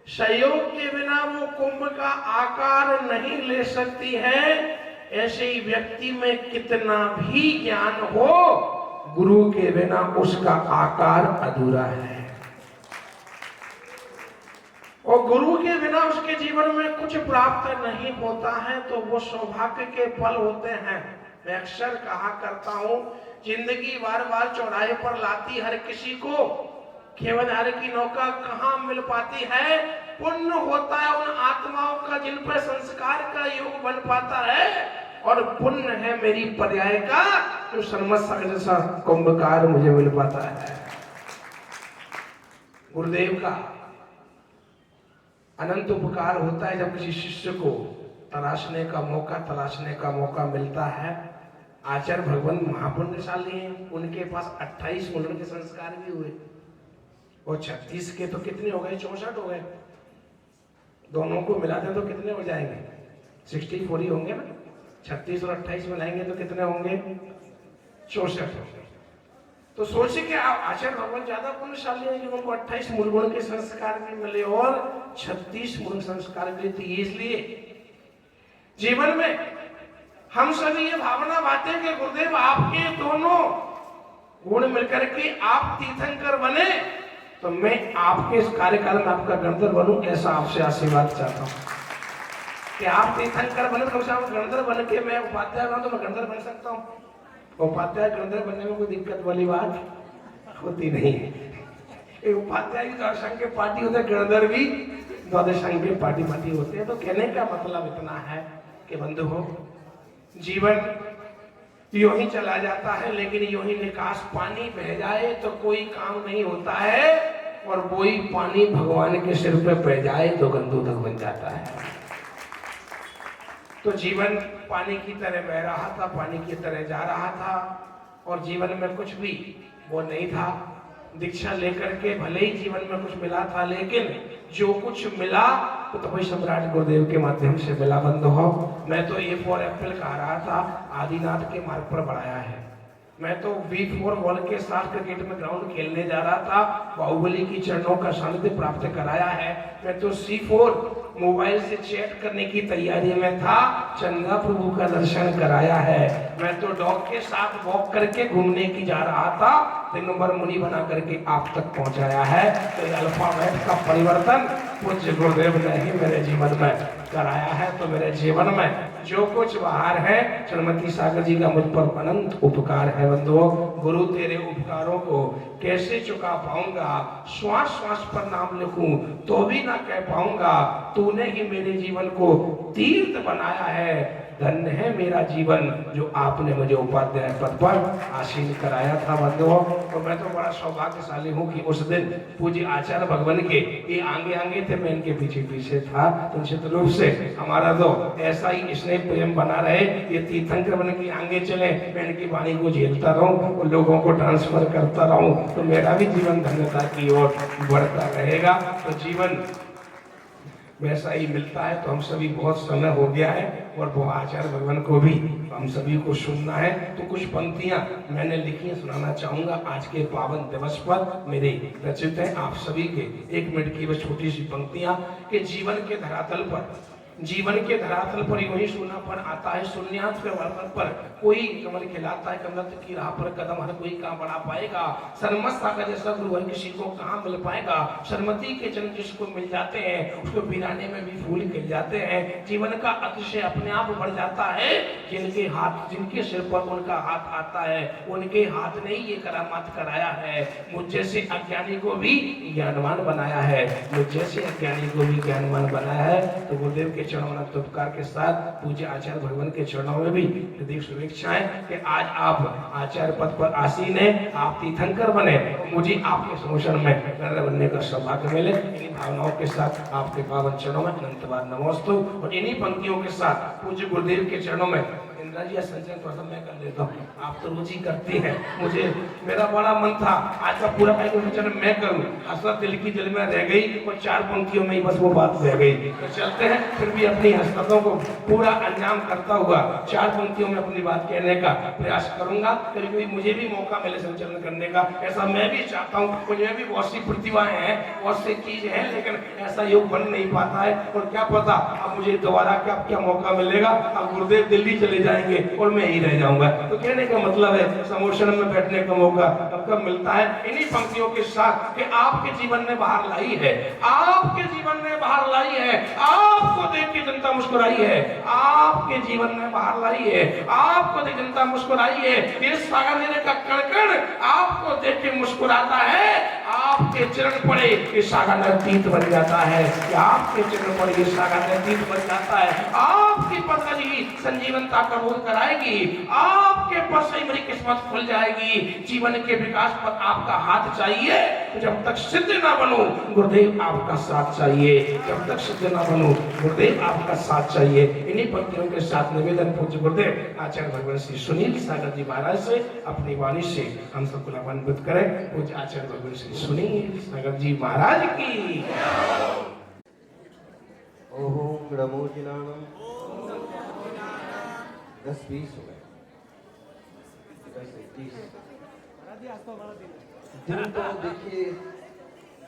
सहयोग के बिना वो कुंभ का आकार नहीं ले सकती है। ऐसे ही व्यक्ति में कितना भी ज्ञान हो, गुरु के बिना उसका आकार अधूरा है, और गुरु के बिना उसके जीवन में कुछ प्राप्त नहीं होता है। तो वो सौभाग्य के फल होते हैं। मैं अक्सर कहा करता हूँ, जिंदगी बार बार चौराहे पर लाती हर किसी को, खेवनहार की नौका कहाँ मिल पाती है। पुण्य होता है उन आत्माओं का जिन पर संस्कार का योग बन पाता है, और पुण्य है मेरी पर्याय का जो सन्मत सागर जैसा कुंभकार मुझे मिल पाता है। गुरुदेव का अनंत उपकार होता है जब किसी शिष्य को तलाशने का मौका मिलता है। आचार्य भगवान महापुण्यशाली हैं, उनके पास 28 मुंडन के संस्कार भी हुए, और 36 के तो कितने हो गए, 64 हो गए। दोनों को मिलाते तो कितने हो जाएंगे, 64 ही होंगे ना। 36 और 28 मिलाएंगे तो कितने होंगे, 64। तो सोचिए कि आचार्य भगवान ज्यादा पुण्यशाली है कि उनको 28 मूल गुण के संस्कार भी मिले और 36 मूल संस्कार मिले। तो इसलिए जीवन में हम सभी ये भावना बातें कि गुरुदेव आपके दोनों गुण मिलकर के आप तीर्थंकर बने, तो मैं आपके इस कार्यकाल में आपका गणधर बनूं, ऐसा आपसे आशीर्वाद चाहता हूँ कि आप तीर्थंकर बने, तो गणधर बन के मैं उपाध्याय बनूं, तो मैं गणधर बन सकता हूँ। उपाध्याय गणधर बनने में कोई दिक्कत वाली बात होती नहीं है। एक उपाध्याय भी द्वादश अंक के पार्टी होते हैं, गणधर भी द्वादश अंक के पार्टी होते हैं। तो कहने का मतलब इतना है कि बंधु हो, जीवन यूं ही चला जाता है, लेकिन यूं ही निकास पानी बह जाए तो कोई काम नहीं होता है, और वही पानी भगवान के सिर पे बह जाए तो गंदोदक बन जाता है। तो जीवन पानी की तरह बह रहा था, पानी की तरह जा रहा था, और जीवन में कुछ भी वो नहीं था। दीक्षा लेकर के भले ही जीवन में कुछ मिला था, लेकिन जो कुछ मिला तो वही सम्राट गुरुदेव के माध्यम से मिला। बंधु हो, मैं तो A4 एप्पल कह रहा था, आदिनाथ के मार्ग पर बढ़ाया है। मैं तो V4 बॉल के साथ क्रिकेट में ग्राउंड खेलने जा रहा था, बाहुबली की चरणों का सानिध्य प्राप्त कराया है। मैं तो C4 मोबाइल से चैट करने की तैयारी में था, चंदा प्रभु का दर्शन कराया है। मैं तो डॉग के साथ वॉक करके घूमने की जा रहा था, दिगंबर मुनि बना करके आप तक पहुंचाया है। तो अल्फाबेट का परिवर्तन पूज्य गुरुदेव ने ही मेरे जीवन में कराया है। तो मेरे जीवन में जो कुछ बाहर है, श्रीमती सागर जी का मुझ पर अनंत उपकार है। बंधुओं, गुरु तेरे उपकारों को कैसे चुका पाऊंगा, श्वास श्वास पर नाम लिखूं तो भी ना कह पाऊंगा। तूने ही मेरे जीवन को तीर्थ बनाया है, धन्य है मेरा जीवन जो आपने मुझे उपाध्याय पद पर आसीन कराया था। बंधुओं, तो मैं तो बड़ा सौभाग्यशाली हूँ कि उस दिन पूज्य आचार्य भगवान के ये आगे आगे थे, मैं इनके पीछे पीछे था। तो निश्चित रूप से हमारा तो ऐसा ही स्नेह प्रेम बना रहे, ये तीर्थंकर बन के आगे चले, मैं इनकी वाणी को झेलता रहूं और लोगों को ट्रांसफर करता रहूं, तो मेरा भी जीवन धन्यता की ओर बढ़ता रहेगा। तो जीवन वैसा ही मिलता है। तो हम सभी बहुत समय हो गया है, और वो आचार्य भगवान को भी हम सभी को सुनना है। तो कुछ पंक्तियां मैंने लिखी सुनाना चाहूंगा आज के पावन दिवस पर, मेरे रचित है आप सभी के। 1 मिनट की वह छोटी सी पंक्तियां कि जीवन के धरातल पर यूं ही सूनापन आता है, शून्यात पर कोई कमल खिलाता है, कमल की राह पर कदम हर कोई कहाँ बढ़ा पाएगा। सरमत सागर जैसा गुरु किसी को कहाँ मिल पाएगा। सरमती के जन्म जिसको मिल जाते हैं, उसको पिराने में भी फूल खिल जाते हैं। जीवन का अतिशय अपने आप बढ़ जाता है, जिनके सिर पर उनका हाथ आता है, उनके हाथ ने ये करामात कराया है। मुझ जैसे अज्ञानी को भी ज्ञानवान बनाया है, मुझ जैसे अज्ञानी को भी ज्ञानवान बनाया है। तो गुरुदेव के चरणों में उपकार के साथ पूज्य आचार्य भगवान के चरणों में भी प्रदीप शुभेच्छाएं कि आज आप आचार्य पद पर आसीन हैं, आप तीर्थंकर बने, मुझे आपके समोषण में गणधर बनने का सौभाग्य मिले। इन्हीं भावनाओं के साथ आपके पावन चरणों में अनंत बार नमोस्तु। और इन्हीं पंक्तियों के साथ पूज्य गुरुदेव के चरणों में इंद्रा जी संचय थोड़ा मैं कर लेता हूँ, आप तो रुचि करती हैं। मुझे मेरा बड़ा मन था आज का पूरा वचन मैं करूँ, हसरत दिल की दिल में रह गई, और 4 पंक्तियों में ही बस वो बात रह गई। तो चलते हैं, फिर भी अपनी हसरतों को पूरा अंजाम करता हुआ 4 पंक्तियों में अपनी बात कहने का प्रयास करूंगा। फिर भी मुझे भी मौका मिले संचलन करने का, ऐसा मैं भी चाहता हूँ। मुझे भी बहुत सी प्रतिभाएं हैं, बहुत सी चीज है, लेकिन ऐसा योग बन नहीं पाता है। और क्या पता अब मुझे दोबारा क्या मौका मिलेगा, अब गुरुदेव दिल्ली चले जाएंगे और मैं ही रह जाऊंगा। तो कहने का मतलब है समोषण में बैठने का मौका कब मिलता है। इन्हीं पंक्तियों के साथ कि आपके जीवन में बाहर लाई है, आपके जीवन में बाहर लाई है, आपको देख के जनता मुस्कुराई है, आपके जीवन में बाहर लाई है, आपको देख जनता मुस्कुराई है। ये सागर का कण आपको देख के मुस्कुराता है, आपके चरण पड़े ये सागर तीर्थ बन जाता है, आपके चरण पड़े ये सागर तीर्थ बन जाता है। आपकी पतंजलि संजीवनता का बोध कराएगी, आपके पर से मेरी किस्मत खुल जाएगी। जीवन के विकास पर आपका हाथ चाहिए, जब तक सिद्ध ना बनो गुरुदेव आपका साथ चाहिए, जब तक सिद्ध ना बनो गुरुदेव आपका साथ चाहिए। इन्हीं पंक्तियों के साथ निवेदन पूज्य गुरुदेव आचार्य भगवान श्री सुनील सागर जी महाराज से अपनी वाणी से हम सबको लाभान्वित करें। पूज्य आचार्य भगवान श्री सुनील सागर जी महाराज की। ओम नमो जिनानम 10-20 हो गए, 10-30 दिन तो देखिए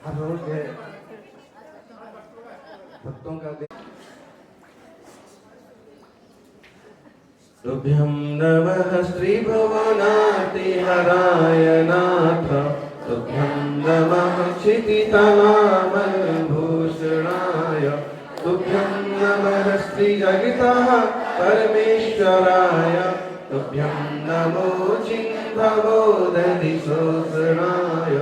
हर रोज है भक्तों का। तुभ्यं नमः श्री भुवनाति हराय नाथ, तुभ्यं नमः क्षितितनामल भूषणाय, तुभ्यं नमः श्री जगतः परमेश्वराय, तुभ्यं नमो चिन्भवोदधि शोषणाय,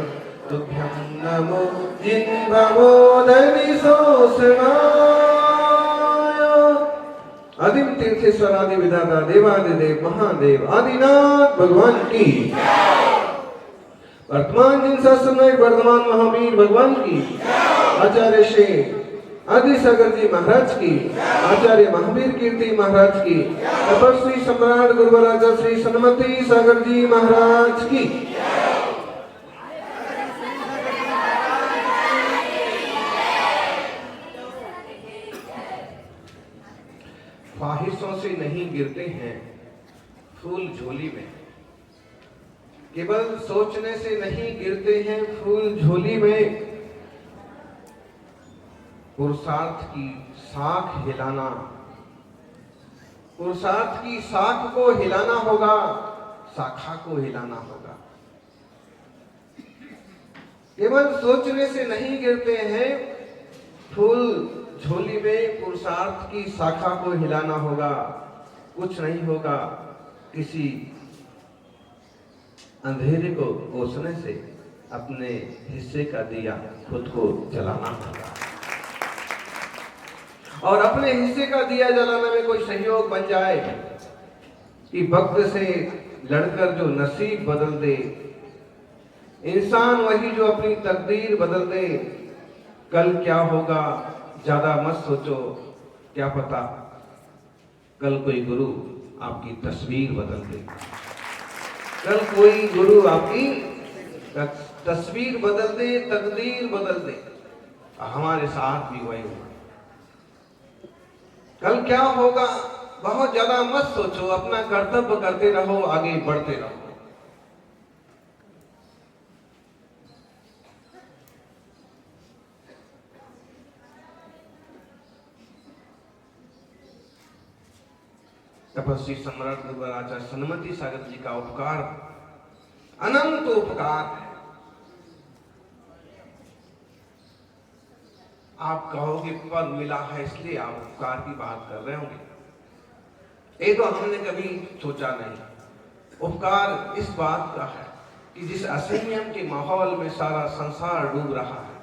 तुभ्यं नमो जिन्भवो धनिशोषणाय। आदिम तीर्थेश्वर आदि विधाता देवादिदेव महादेव आदिनाथ भगवान की, वर्तमान जिन शासन वर्तमान महावीर भगवान की, आचार्य श्री आदि सागर जी महाराज की, आचार्य महावीर कीर्ति महाराज की, तपस्वी सम्राट गुरुवराजा श्री सन्मति सागर जी महाराज की। ख्वाहिशों से नहीं गिरते हैं फूल झोली में, केवल सोचने से नहीं गिरते हैं फूल झोली में। पुरुषार्थ की साख हिलाना, पुरुषार्थ की साख को हिलाना होगा, शाखा को हिलाना होगा। केवल सोचने से नहीं गिरते हैं फूल झोली में, पुरुषार्थ की शाखा को हिलाना होगा। कुछ नहीं होगा, किसी अंधेरे को ओसने से अपने हिस्से का दिया खुद को जलाना होगा, और अपने हिस्से का दिया जलाने में कोई सहयोग बन जाए कि वक्त से लड़कर जो नसीब बदल दे, इंसान वही जो अपनी तकदीर बदल दे। कल क्या होगा ज्यादा मत सोचो, क्या पता कल कोई गुरु आपकी तस्वीर बदल दे, कल कोई गुरु आपकी तस्वीर बदल दे, तकदीर बदल दे। हमारे साथ भी वही हुआ। कल क्या होगा बहुत ज्यादा मत सोचो, अपना कर्तव्य करते रहो, आगे बढ़ते रहो। तपस्वी सम्राट गुरुवराजा सन्मति सागर जी का उपकार अनंत उपकार है। आप कहोगे पद मिला है इसलिए आप उपकार की बात कर रहे होंगे, ये तो हमने कभी सोचा नहीं। उपकार इस बात का है कि जिस असंयम के माहौल में सारा संसार डूब रहा है,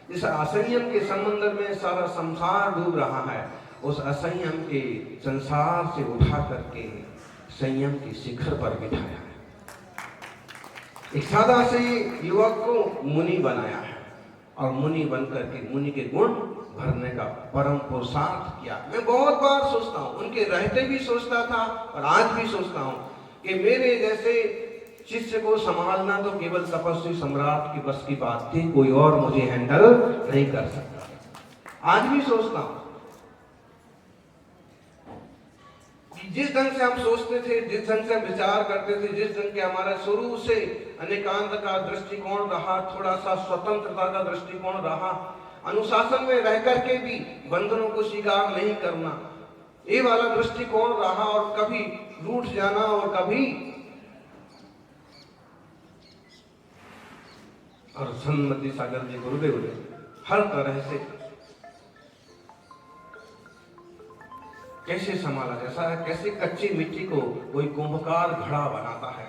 जिस असंयम के समंदर में सारा संसार डूब रहा है, उस असंयम के संसार से उठा करके संयम की शिखर पर बिठाया है। एक सादा से युवक को मुनि बनाया है, और मुनि बनकर के मुनि के गुण भरने का परम पुरुषार्थ किया। मैं बहुत बार सोचता हूँ, उनके रहते भी सोचता था और आज भी सोचता हूँ कि मेरे जैसे शिष्य को संभालना तो केवल तपस्वी सम्राट की बस की बात थी, कोई और मुझे हैंडल नहीं कर सकता। आज भी सोचता हूँ जिस ढंग से हम सोचते थे, जिस ढंग से हम विचार करते थे, जिस ढंग के हमारा शुरू से अनेकांत का दृष्टिकोण रहा, थोड़ा सा स्वतंत्रता का दृष्टिकोण रहा, अनुशासन में रह करके भी बंधनों को स्वीकार नहीं करना, ये वाला दृष्टिकोण रहा, और कभी रूठ जाना और कभी और सन्मति सागर जी गुरुदेव ने हर तरह से कैसे संभाला, जैसा कैसे कच्ची मिट्टी को कोई कुंभकार घड़ा बनाता है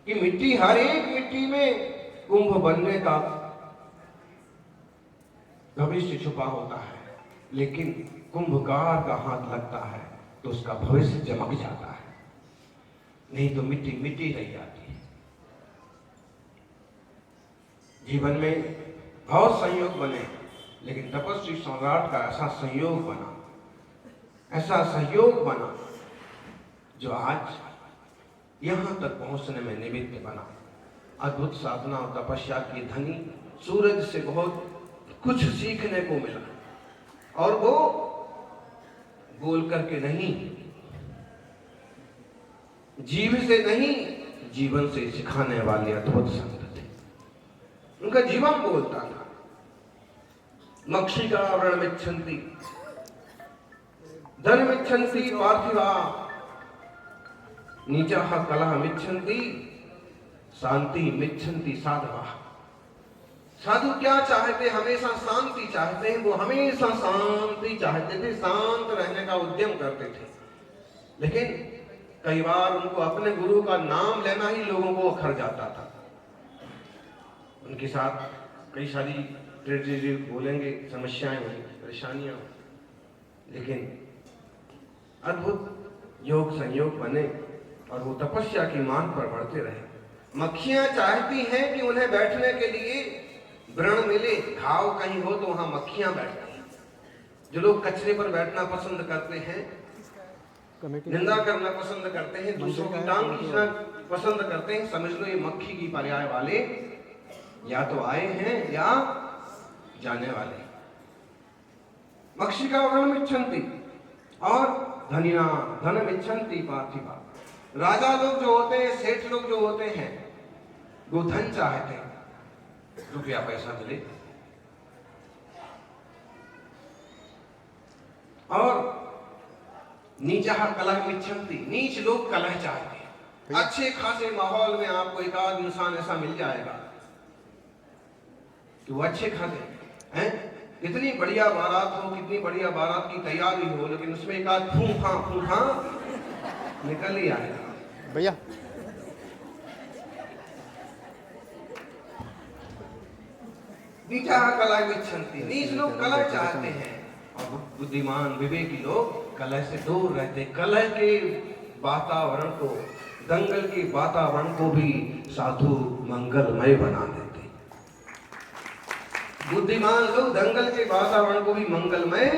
कि मिट्टी, हर एक मिट्टी में कुंभ बनने का भविष्य छुपा होता है, लेकिन कुंभकार का हाथ लगता है तो उसका भविष्य चमक जाता है, नहीं तो मिट्टी मिट्टी रह जाती है। जीवन में बहुत संयोग बने, लेकिन तपस्वी सम्राट का ऐसा संयोग बना, ऐसा सहयोग बना जो आज यहां तक पहुंचने में निमित्त बना। अद्भुत साधना और तपस्या की धनी सूरज से बहुत कुछ सीखने को मिला, और वो बोल करके नहीं, जीव से नहीं, जीवन से सिखाने वाले अद्भुत संत थे। उनका जीवन बोलता था। मक्षिका रणमिच्छन्ति धनमिच्छन्ति पार्थिवा, नीचाः कलहमिच्छन्ति शांति मिच्छन्ति साधवा। साधु क्या चाहते? हमेशा शांति चाहते हैं, वो हमेशा शांति चाहते थे, शांत रहने का उद्यम करते थे। लेकिन कई बार उनको अपने गुरु का नाम लेना ही लोगों को अखर जाता था। उनके साथ कई सारी ट्रेजेडी बोलेंगे, समस्याएं हुई, परेशानियां, लेकिन अद्भुत योग संयोग बने और वो तपस्या की मार्ग पर बढ़ते रहे। मक्खियां चाहती हैं कि उन्हें बैठने के लिए व्रण मिले, घाव कहीं हो तो वहां मक्खियां बैठती हैं। जो लोग कचरे पर बैठना पसंद करते हैं, निंदा करना पसंद करते हैं, दूसरों की टांग खींचना पसंद करते हैं, समझ लो ये मक्खी की पर्याय वाले या तो आए हैं या जाने वाले। मक्षिका व्रणमिच्छन्ति और धनिना धनमिच्छन्ति पार्थिवा। राजा लोग जो होते हैं, सेठ लोग जो होते हैं, वो धन चाहते हैं, रुपया पैसा मिले, और नीचा कलह इच्छन्ति, नीच लोग कलह चाहते हैं। अच्छे खासे माहौल में आपको एक आध इंसान ऐसा मिल जाएगा कि वो अच्छे खासे हैं, कितनी बढ़िया बारात हो, कितनी बढ़िया बारात की तैयारी हो, लेकिन उसमें एक आध फूफा निकल ही आएगा भैया। नीचा कलह इच्छन्ति, नीच लोग कलह चाहते हैं, और बुद्धिमान विवेकी लोग कलह से दूर रहते। कलह के वातावरण को, दंगल के वातावरण को भी साधु मंगलमय बना देते। बुद्धिमान लोग दंगल के वातावरण को भी मंगलमय,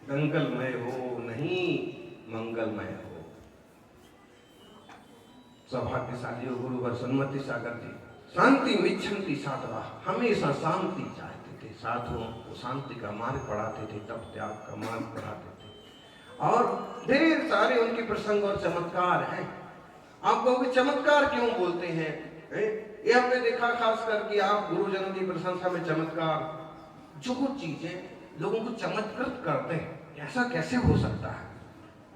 दंगलमय हो नहीं मंगलमय हो। सौभाग्यशाली हो गुरुवर सन्मति सागर जी। शांति मिच्छन्ति साधवा, हमेशा शांति चाहते थे। साधुओं को शांति का मार्ग पढ़ाते थे, तप त्याग का मार्ग पढ़ाते थे, और ढेर सारे उनके प्रसंग और चमत्कार हैं। आप कहोगे चमत्कार क्यों बोलते हैं? ये हमने देखा खास करके आप गुरुजनों की प्रशंसा में चमत्कार, जो कुछ चीजें लोगों को चमत्कृत करते हैं, ऐसा कैसे हो सकता है?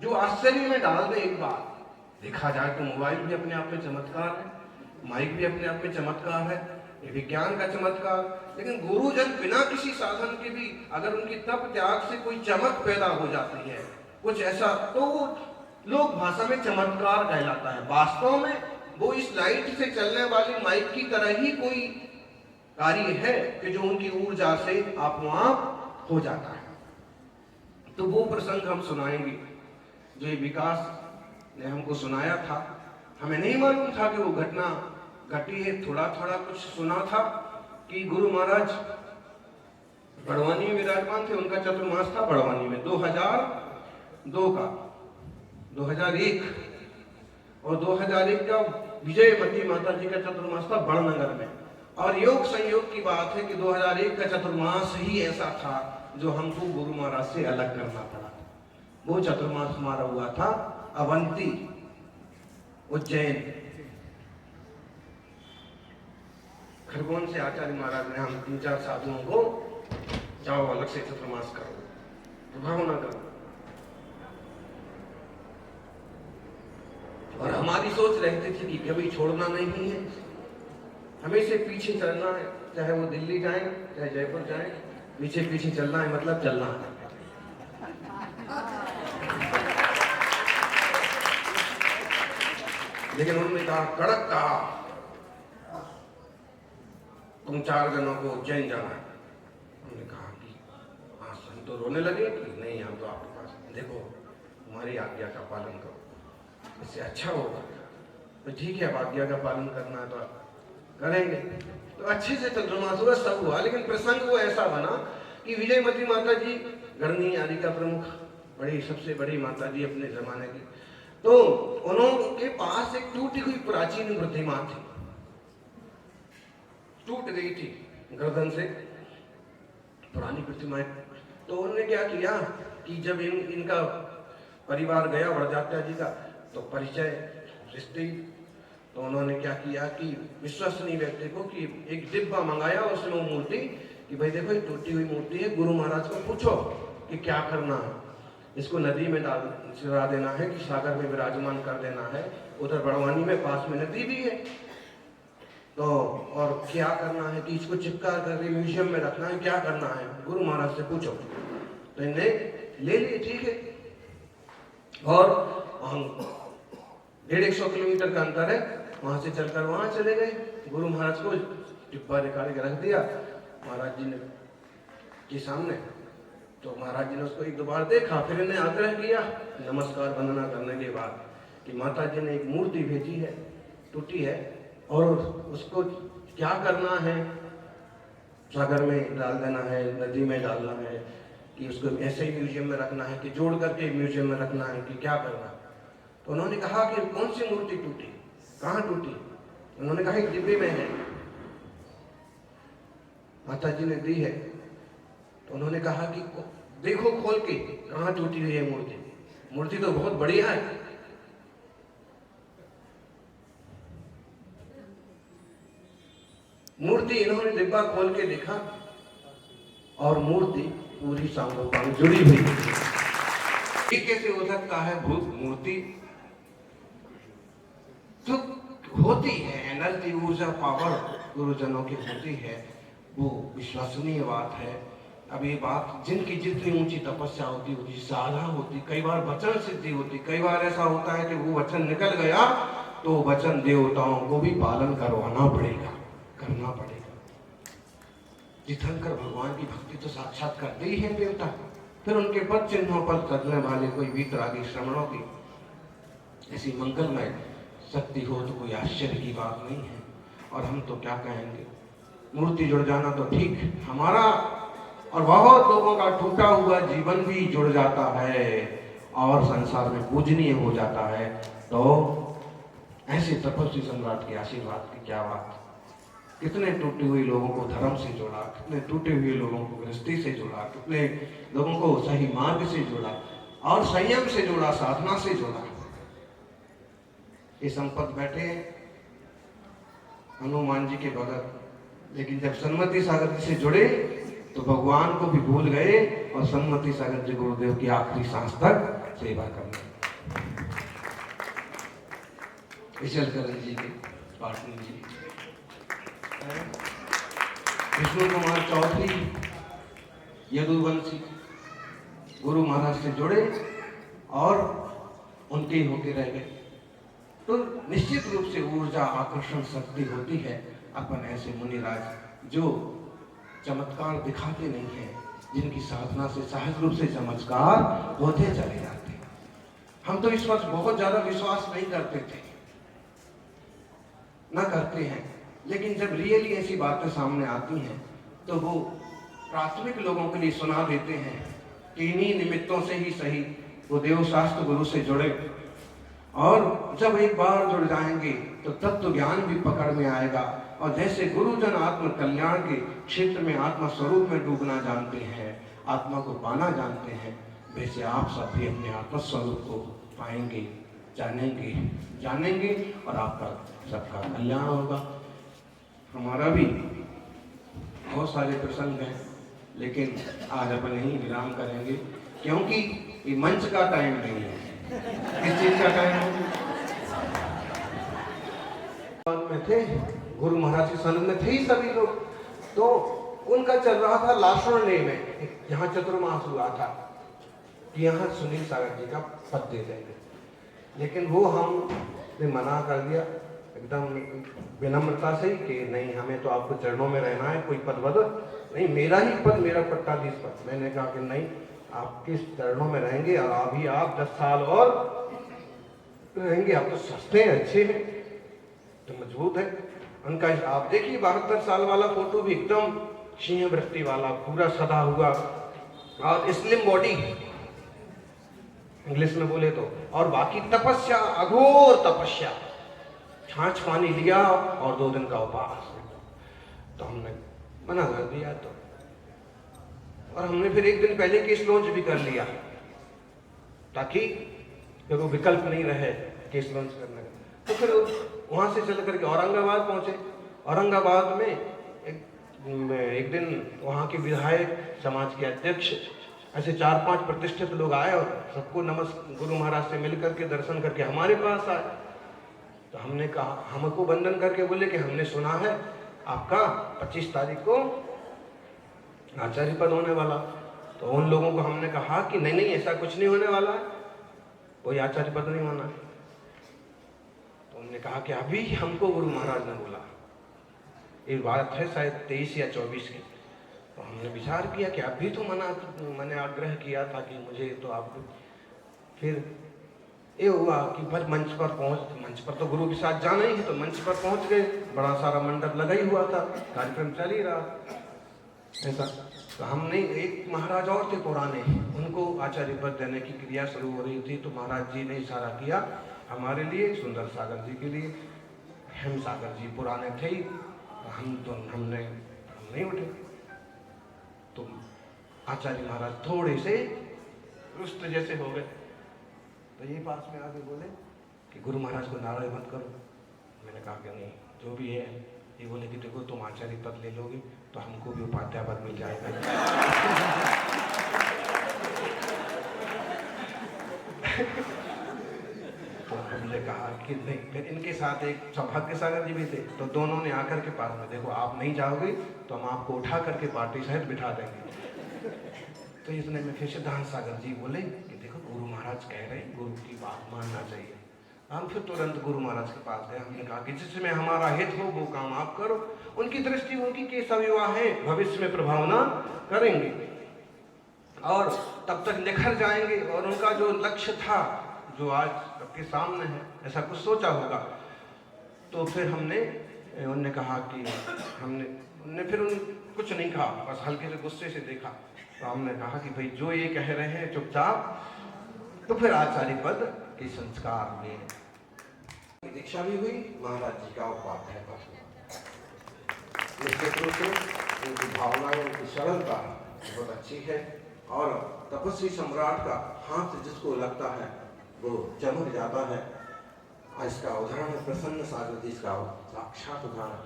जो आश्चर्य में डाल दे एक बार। देखा जाए तो मोबाइल भी अपने आप में चमत्कार है, माइक भी अपने आप में चमत्कार है, ये विज्ञान का चमत्कार। लेकिन गुरुजन बिना किसी साधन के भी अगर उनकी तप त्याग से कोई चमक पैदा हो जाती है, कुछ ऐसा, तो लोक भाषा में चमत्कार कहलाता है। वास्तव में वो इस लाइट से चलने वाली माइक की तरह ही कोई कार्य है कि जो उनकी ऊर्जा से आप हो जाता है। तो वो प्रसंग हम सुनाएंगे जो ये विकास ने हमको सुनाया था। हमें नहीं मालूम था कि वो घटना घटी है, थोड़ा थोड़ा कुछ सुना था कि गुरु महाराज बड़वानी में विराजमान थे, उनका चतुर्मास था बड़वानी में 2002 का 2001 और 2001 का विजयमती माता जी का चतुर्मास था बड़नगर में। और योग संयोग की बात है कि 2001 का चतुर्मास ही ऐसा था जो हमको गुरु महाराज से अलग करना पड़ा। वो चतुर्मास हमारा हुआ था अवंती उज्जैन। खरगोन से आचार्य महाराज ने हम 3-4 साधुओं को जाओ अलग से चतुर्मास करो, प्रभाव ना करो। और हमारी सोच रहती थी कि कभी छोड़ना नहीं है, हमें से पीछे चलना है, चाहे वो दिल्ली जाए चाहे जयपुर जाए, पीछे पीछे चलना है, मतलब चलना है। लेकिन उन्होंने कहा, कड़क कहा, तुम 4 जनों को उज्जैन जाना है। हमने कहा कि हाँ, हम तो रोने लगे कि नहीं, हम तो आपके पास, देखो हमारी आज्ञा का पालन करो, इससे अच्छा होगा। तो ठीक है, अब आज्ञा का पालन करना है तो करेंगे। तो अच्छे से चतुर्मास हुआ, सब हुआ। लेकिन प्रसंग वो ऐसा बना कि विजयमती माता जी गढ़नी आदि का प्रमुख, बड़ी सबसे बड़ी माता जी अपने जमाने की, तो उन्होंने पास एक टूटी हुई प्राचीन प्रतिमा थी, टूट गई थी गर्दन से, पुरानी प्रतिमाएं। तो उन्होंने क्या किया कि जब इनका परिवार गया वरजात्या जी का, तो परिचय रिश्ते, तो उन्होंने क्या किया कि विश्वसनीय व्यक्ति को कि एक डिब्बा मंगाया, उसमें वो मूर्ति कि भाई देखो ये टूटी हुई मूर्ति है, गुरु महाराज को पूछो कि क्या करना है, इसको नदी में डाल चढ़ा देना है कि सागर में विराजमान कर देना है। उधर बड़वानी में पास में नदी भी है, तो और क्या करना है कि इसको चिपका करके म्यूजियम में रखना है, क्या करना है, गुरु महाराज से पूछो। तो इन्हें ले लिए, ठीक है। और हम 150 किलोमीटर का अंतर है, वहां से चलकर वहां चले गए। गुरु महाराज को डिब्बा निकाल के रख दिया महाराज जी ने के सामने। तो महाराज जी ने उसको एक दो बार देखा, फिर इन्हें आग्रह किया नमस्कार वंदना करने के बाद कि माता जी ने एक मूर्ति भेजी है, टूटी है, और उसको क्या करना है, सागर में डाल देना है, नदी में डालना है, कि उसको ऐसे ही म्यूजियम में रखना है, कि जोड़ करके म्यूजियम में रखना है, कि क्या करना। तो उन्होंने कहा कि कौन सी मूर्ति टूटी, कहाँ टूटी? उन्होंने कहा एक डिब्बे में है, माता जी ने दी है। तो उन्होंने कहा कि देखो खोल के कहाँ टूटी हुई है मूर्ति, मूर्ति तो बहुत बढ़िया है। मूर्ति इन्होंने डिब्बा खोल के देखा और मूर्ति पूरी सांगोपांग जुड़ी हुई। ये कैसे हो सकता है? भूत मूर्ति जो होती है, एनर्जी, ऊर्जा, पावर गुरुजनों की होती है, वो विश्वसनीय बात है। अब ये बात जिनकी जितनी ऊंची तपस्या होती उतनी साधा होती, कई बार वचन सिद्धि होती, कई बार ऐसा होता है कि वो वचन निकल गया तो वचन देवताओं को भी पालन करवाना पड़ेगा, करना पड़ेगा। तीर्थंकर भगवान की भक्ति तो साक्षात करते ही हैं देवता, फिर उनके पद चिन्हों पर चलने वाले कोई वीतरागी श्रमणों की ऐसी मंगलमय शक्ति हो तो कोई आश्चर्य की बात नहीं है। और हम तो क्या कहेंगे, मूर्ति जुड़ जाना तो ठीक, हमारा और बहुत लोगों का टूटा हुआ जीवन भी जुड़ जाता है और संसार में पूजनीय हो जाता है। तो ऐसे तपस्वी सम्राट के आशीर्वाद की क्या बात। कितने टूटे हुए लोगों को धर्म से जोड़ा, कितने टूटे हुए लोगों को गृहस्थी से जोड़ा, कितने लोगों को सही मार्ग से जोड़ा और संयम से जोड़ा, साधना से जोड़ा। ये संपत बैठे हनुमान जी के भगत, लेकिन जब सन्मति सागर जी से जुड़े तो भगवान को भी भूल गए और सन्मति सागर जी गुरुदेव की आखिरी सांस तक सेवा करने। विशलकरण जी के पाटनी जी, विष्णु कुमार चौधरी यदुवंशी गुरु महाराज से जुड़े और उनके ही होते रह गए। तो निश्चित रूप से ऊर्जा, आकर्षण शक्ति होती है। अपन ऐसे मुनिराज जो चमत्कार दिखाते नहीं हैं, जिनकी साधना से सहज रूप से चमत्कार होते चले जाते हैं। हम तो इस वक्त बहुत ज्यादा विश्वास नहीं करते थे, ना करते हैं, लेकिन जब रियली ऐसी बातें सामने आती हैं तो वो प्राथमिक लोगों के लिए सुना देते हैं कि इन्हीं निमित्तों से ही सही वो देवशास्त्र गुरु से जुड़े, और जब एक बार जुड़ जाएंगे तो तत्व ज्ञान भी पकड़ में आएगा। और जैसे गुरुजन आत्म कल्याण के क्षेत्र में आत्मा स्वरूप में डूबना जानते हैं, आत्मा को पाना जानते हैं, वैसे आप सब भी अपने आत्म स्वरूप को पाएंगे, जानेंगे और आपका सबका कल्याण होगा। हमारा भी बहुत सारे प्रसंग हैं, लेकिन आज अपन यहीं विराम करेंगे क्योंकि ये मंच का टाइम नहीं है। किस चीज का टाइम है? में थे गुरु महाराज के संग में थे ही सभी लोग। तो उनका चल रहा था लाशुरने में, यहाँ चतुर्मास हुआ था कि यहाँ सुनील सागर जी का पद दे देंगे, लेकिन वो हमने मना कर दिया एकदम विनम्रता से कि नहीं, हमें तो आपको चरणों में रहना है, कोई पद वद नहीं, मेरा ही पद, मेरा पट्टाधीश पद। मैंने कहा कि नहीं, आपके चरणों में रहेंगे और अभी आप 10 साल और रहेंगे, आप तो सस्ते हैं, अच्छे हैं, तो मजबूत है। उनका आप देखिए 72 साल वाला फोटो भी एकदम सिंह वृत्ति वाला, पूरा सदा हुआ और स्लिम बॉडी इंग्लिश में बोले तो, और बाकी तपस्या, अघोर तपस्या, छाछ पानी लिया और 2 दिन का उपवास। तो हमने मना कर दिया। तो और हमने फिर 1 दिन पहले केस लॉन्च भी कर लिया ताकि फिर वो विकल्प नहीं रहे केस लॉन्च करने का। तो फिर वहां से चल करके औरंगाबाद पहुंचे। औरंगाबाद में एक दिन वहां के विधायक, समाज के अध्यक्ष, ऐसे 4-5 प्रतिष्ठित लोग आए और सबको गुरु महाराज से मिल करके दर्शन करके हमारे पास आए। तो हमने कहा, हमको वंदन करके बोले कि हमने सुना है आपका 25 तारीख को आचार्य पद होने वाला। तो उन लोगों को हमने कहा कि नहीं नहीं, ऐसा कुछ नहीं होने वाला है, कोई आचार्य पद नहीं होना। तो उन्होंने कहा कि अभी हमको गुरु महाराज ने बोला ये बात है शायद 23 या 24 की। तो हमने विचार किया कि अभी तो मैंने आग्रह किया था कि मुझे तो आप, फिर ये हुआ कि फिर मंच पर तो गुरु के साथ जाना ही है, तो मंच पर पहुंच गए। बड़ा सारा मंडप लगा ही हुआ था, कार्यक्रम चल ही रहा ऐसा। तो हमने एक महाराज और थे पुराने, उनको आचार्य पद देने की क्रिया शुरू हो रही थी। तो महाराज जी ने इशारा किया हमारे लिए, सुंदर सागर जी के लिए। हेम सागर जी पुराने थे ही, हम नहीं उठे। तो आचार्य महाराज थोड़े से रुष्ट जैसे हो गए। तो ये पास में आके बोले कि गुरु महाराज को नाराज मत करो। मैंने कहा कि नहीं, जो भी है। ये बोले कि देखो तुम आचार्य पद ले लोगे तो हमको भी उपाध्याय पद मिल जाएगा। तो हमने कहा कि नहीं। फिर इनके साथ एक सौभाग्य सागर जी भी थे, तो दोनों ने आकर के पास में, देखो आप नहीं जाओगे तो हम आपको उठा करके पार्टी सहित बिठा देंगे। तो इसने में फिर सिद्धांत सागर जी बोले कि देखो गुरु महाराज कह रहे हैं, गुरु की बात मानना चाहिए। हम फिर तुरंत गुरु महाराज के पास गए। हमने कहा कि जिसमें हमारा हित हो वो काम आप करो। उनकी दृष्टि होगी कि सब युवा हैं, भविष्य में प्रभावना करेंगे और तब तक निखर जाएंगे, और उनका जो लक्ष्य था जो आज आपके सामने है, ऐसा कुछ सोचा होगा। तो फिर उनने कहा कि उनने फिर कुछ नहीं कहा, बस हल्के से गुस्से से देखा। तो हमने कहा कि भाई जो ये कह रहे हैं चुपचाप। तो फिर आचार्य पद के संस्कार में दीक्षा भी हुई, महाराज जी का उपाध्याय पद हुआ। निश्चित रूप से उनकी भावनाएं, उनकी सरलता बहुत अच्छी है, और तपस्वी सम्राट का हाथ जिसको लगता है वो चमक जाता है। इसका उदाहरण है प्रसन्न सागर जी का साक्षात उदाहरण।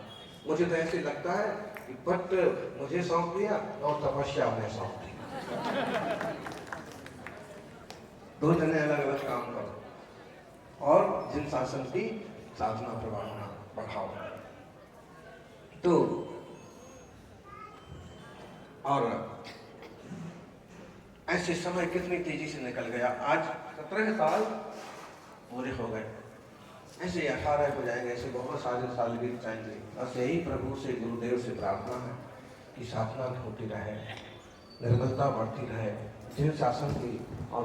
मुझे तो ऐसे लगता है कि पट मुझे सौंप दिया और तपस्या उन्हें सौंप दी। दो जने अलग अलग काम करो और जिन शासन की साधना प्रभावना बढ़ाओ। तो और ऐसे समय कितनी तेजी से निकल गया। आज 17 साल पूरे हो गए, ऐसे 18 हो जाएंगे, ऐसे बहुत सारे साल बीत जाएंगे। बस यही प्रभु से, गुरुदेव से प्रार्थना है कि साधना होती रहे, निर्मलता बढ़ती रहे, जिन शासन की और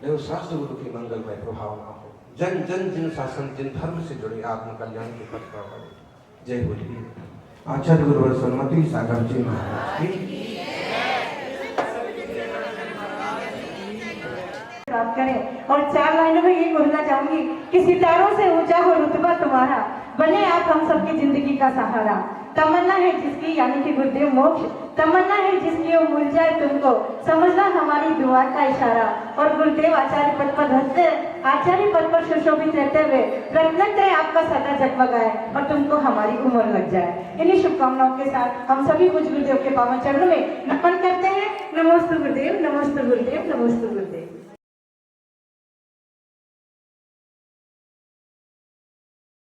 देव शास्त्र गुरु की मंगलमय प्रभावना हो। जन जन जिन शासन, जिन धर्म से जुड़े आत्म कल्याण की पथ पर बढ़े। जय बोलिए आचार्य गुरुवर सन्मति सागर जी महाराज की। करें। और 4 लाइनों में ये बोलना चाहूंगी कि सितारों से ऊंचा हो रुतबा तुम्हारा, बने आप हम सबकी जिंदगी का सहारा। तमन्ना है जिसकी यानी कि गुरुदेव मोक्ष, तमन्ना है जिसकी वो मिल जाए तुमको, समझना हमारी दुआ का इशारा। और गुरुदेव आचार्य पद पर रहते, आचार्य पद पर सुशोभित रहते हुए रत्नत्रय आपका सदा जगमगाए और तुमको हमारी उम्र लग जाए। इन्हीं शुभकामनाओं के साथ हम सभी कुछ गुरुदेव के पावन चरणों में नमन करते हैं। नमोस्तु गुरुदेव, नमोस्तु गुरुदेव, नमोस्तु गुरुदेव।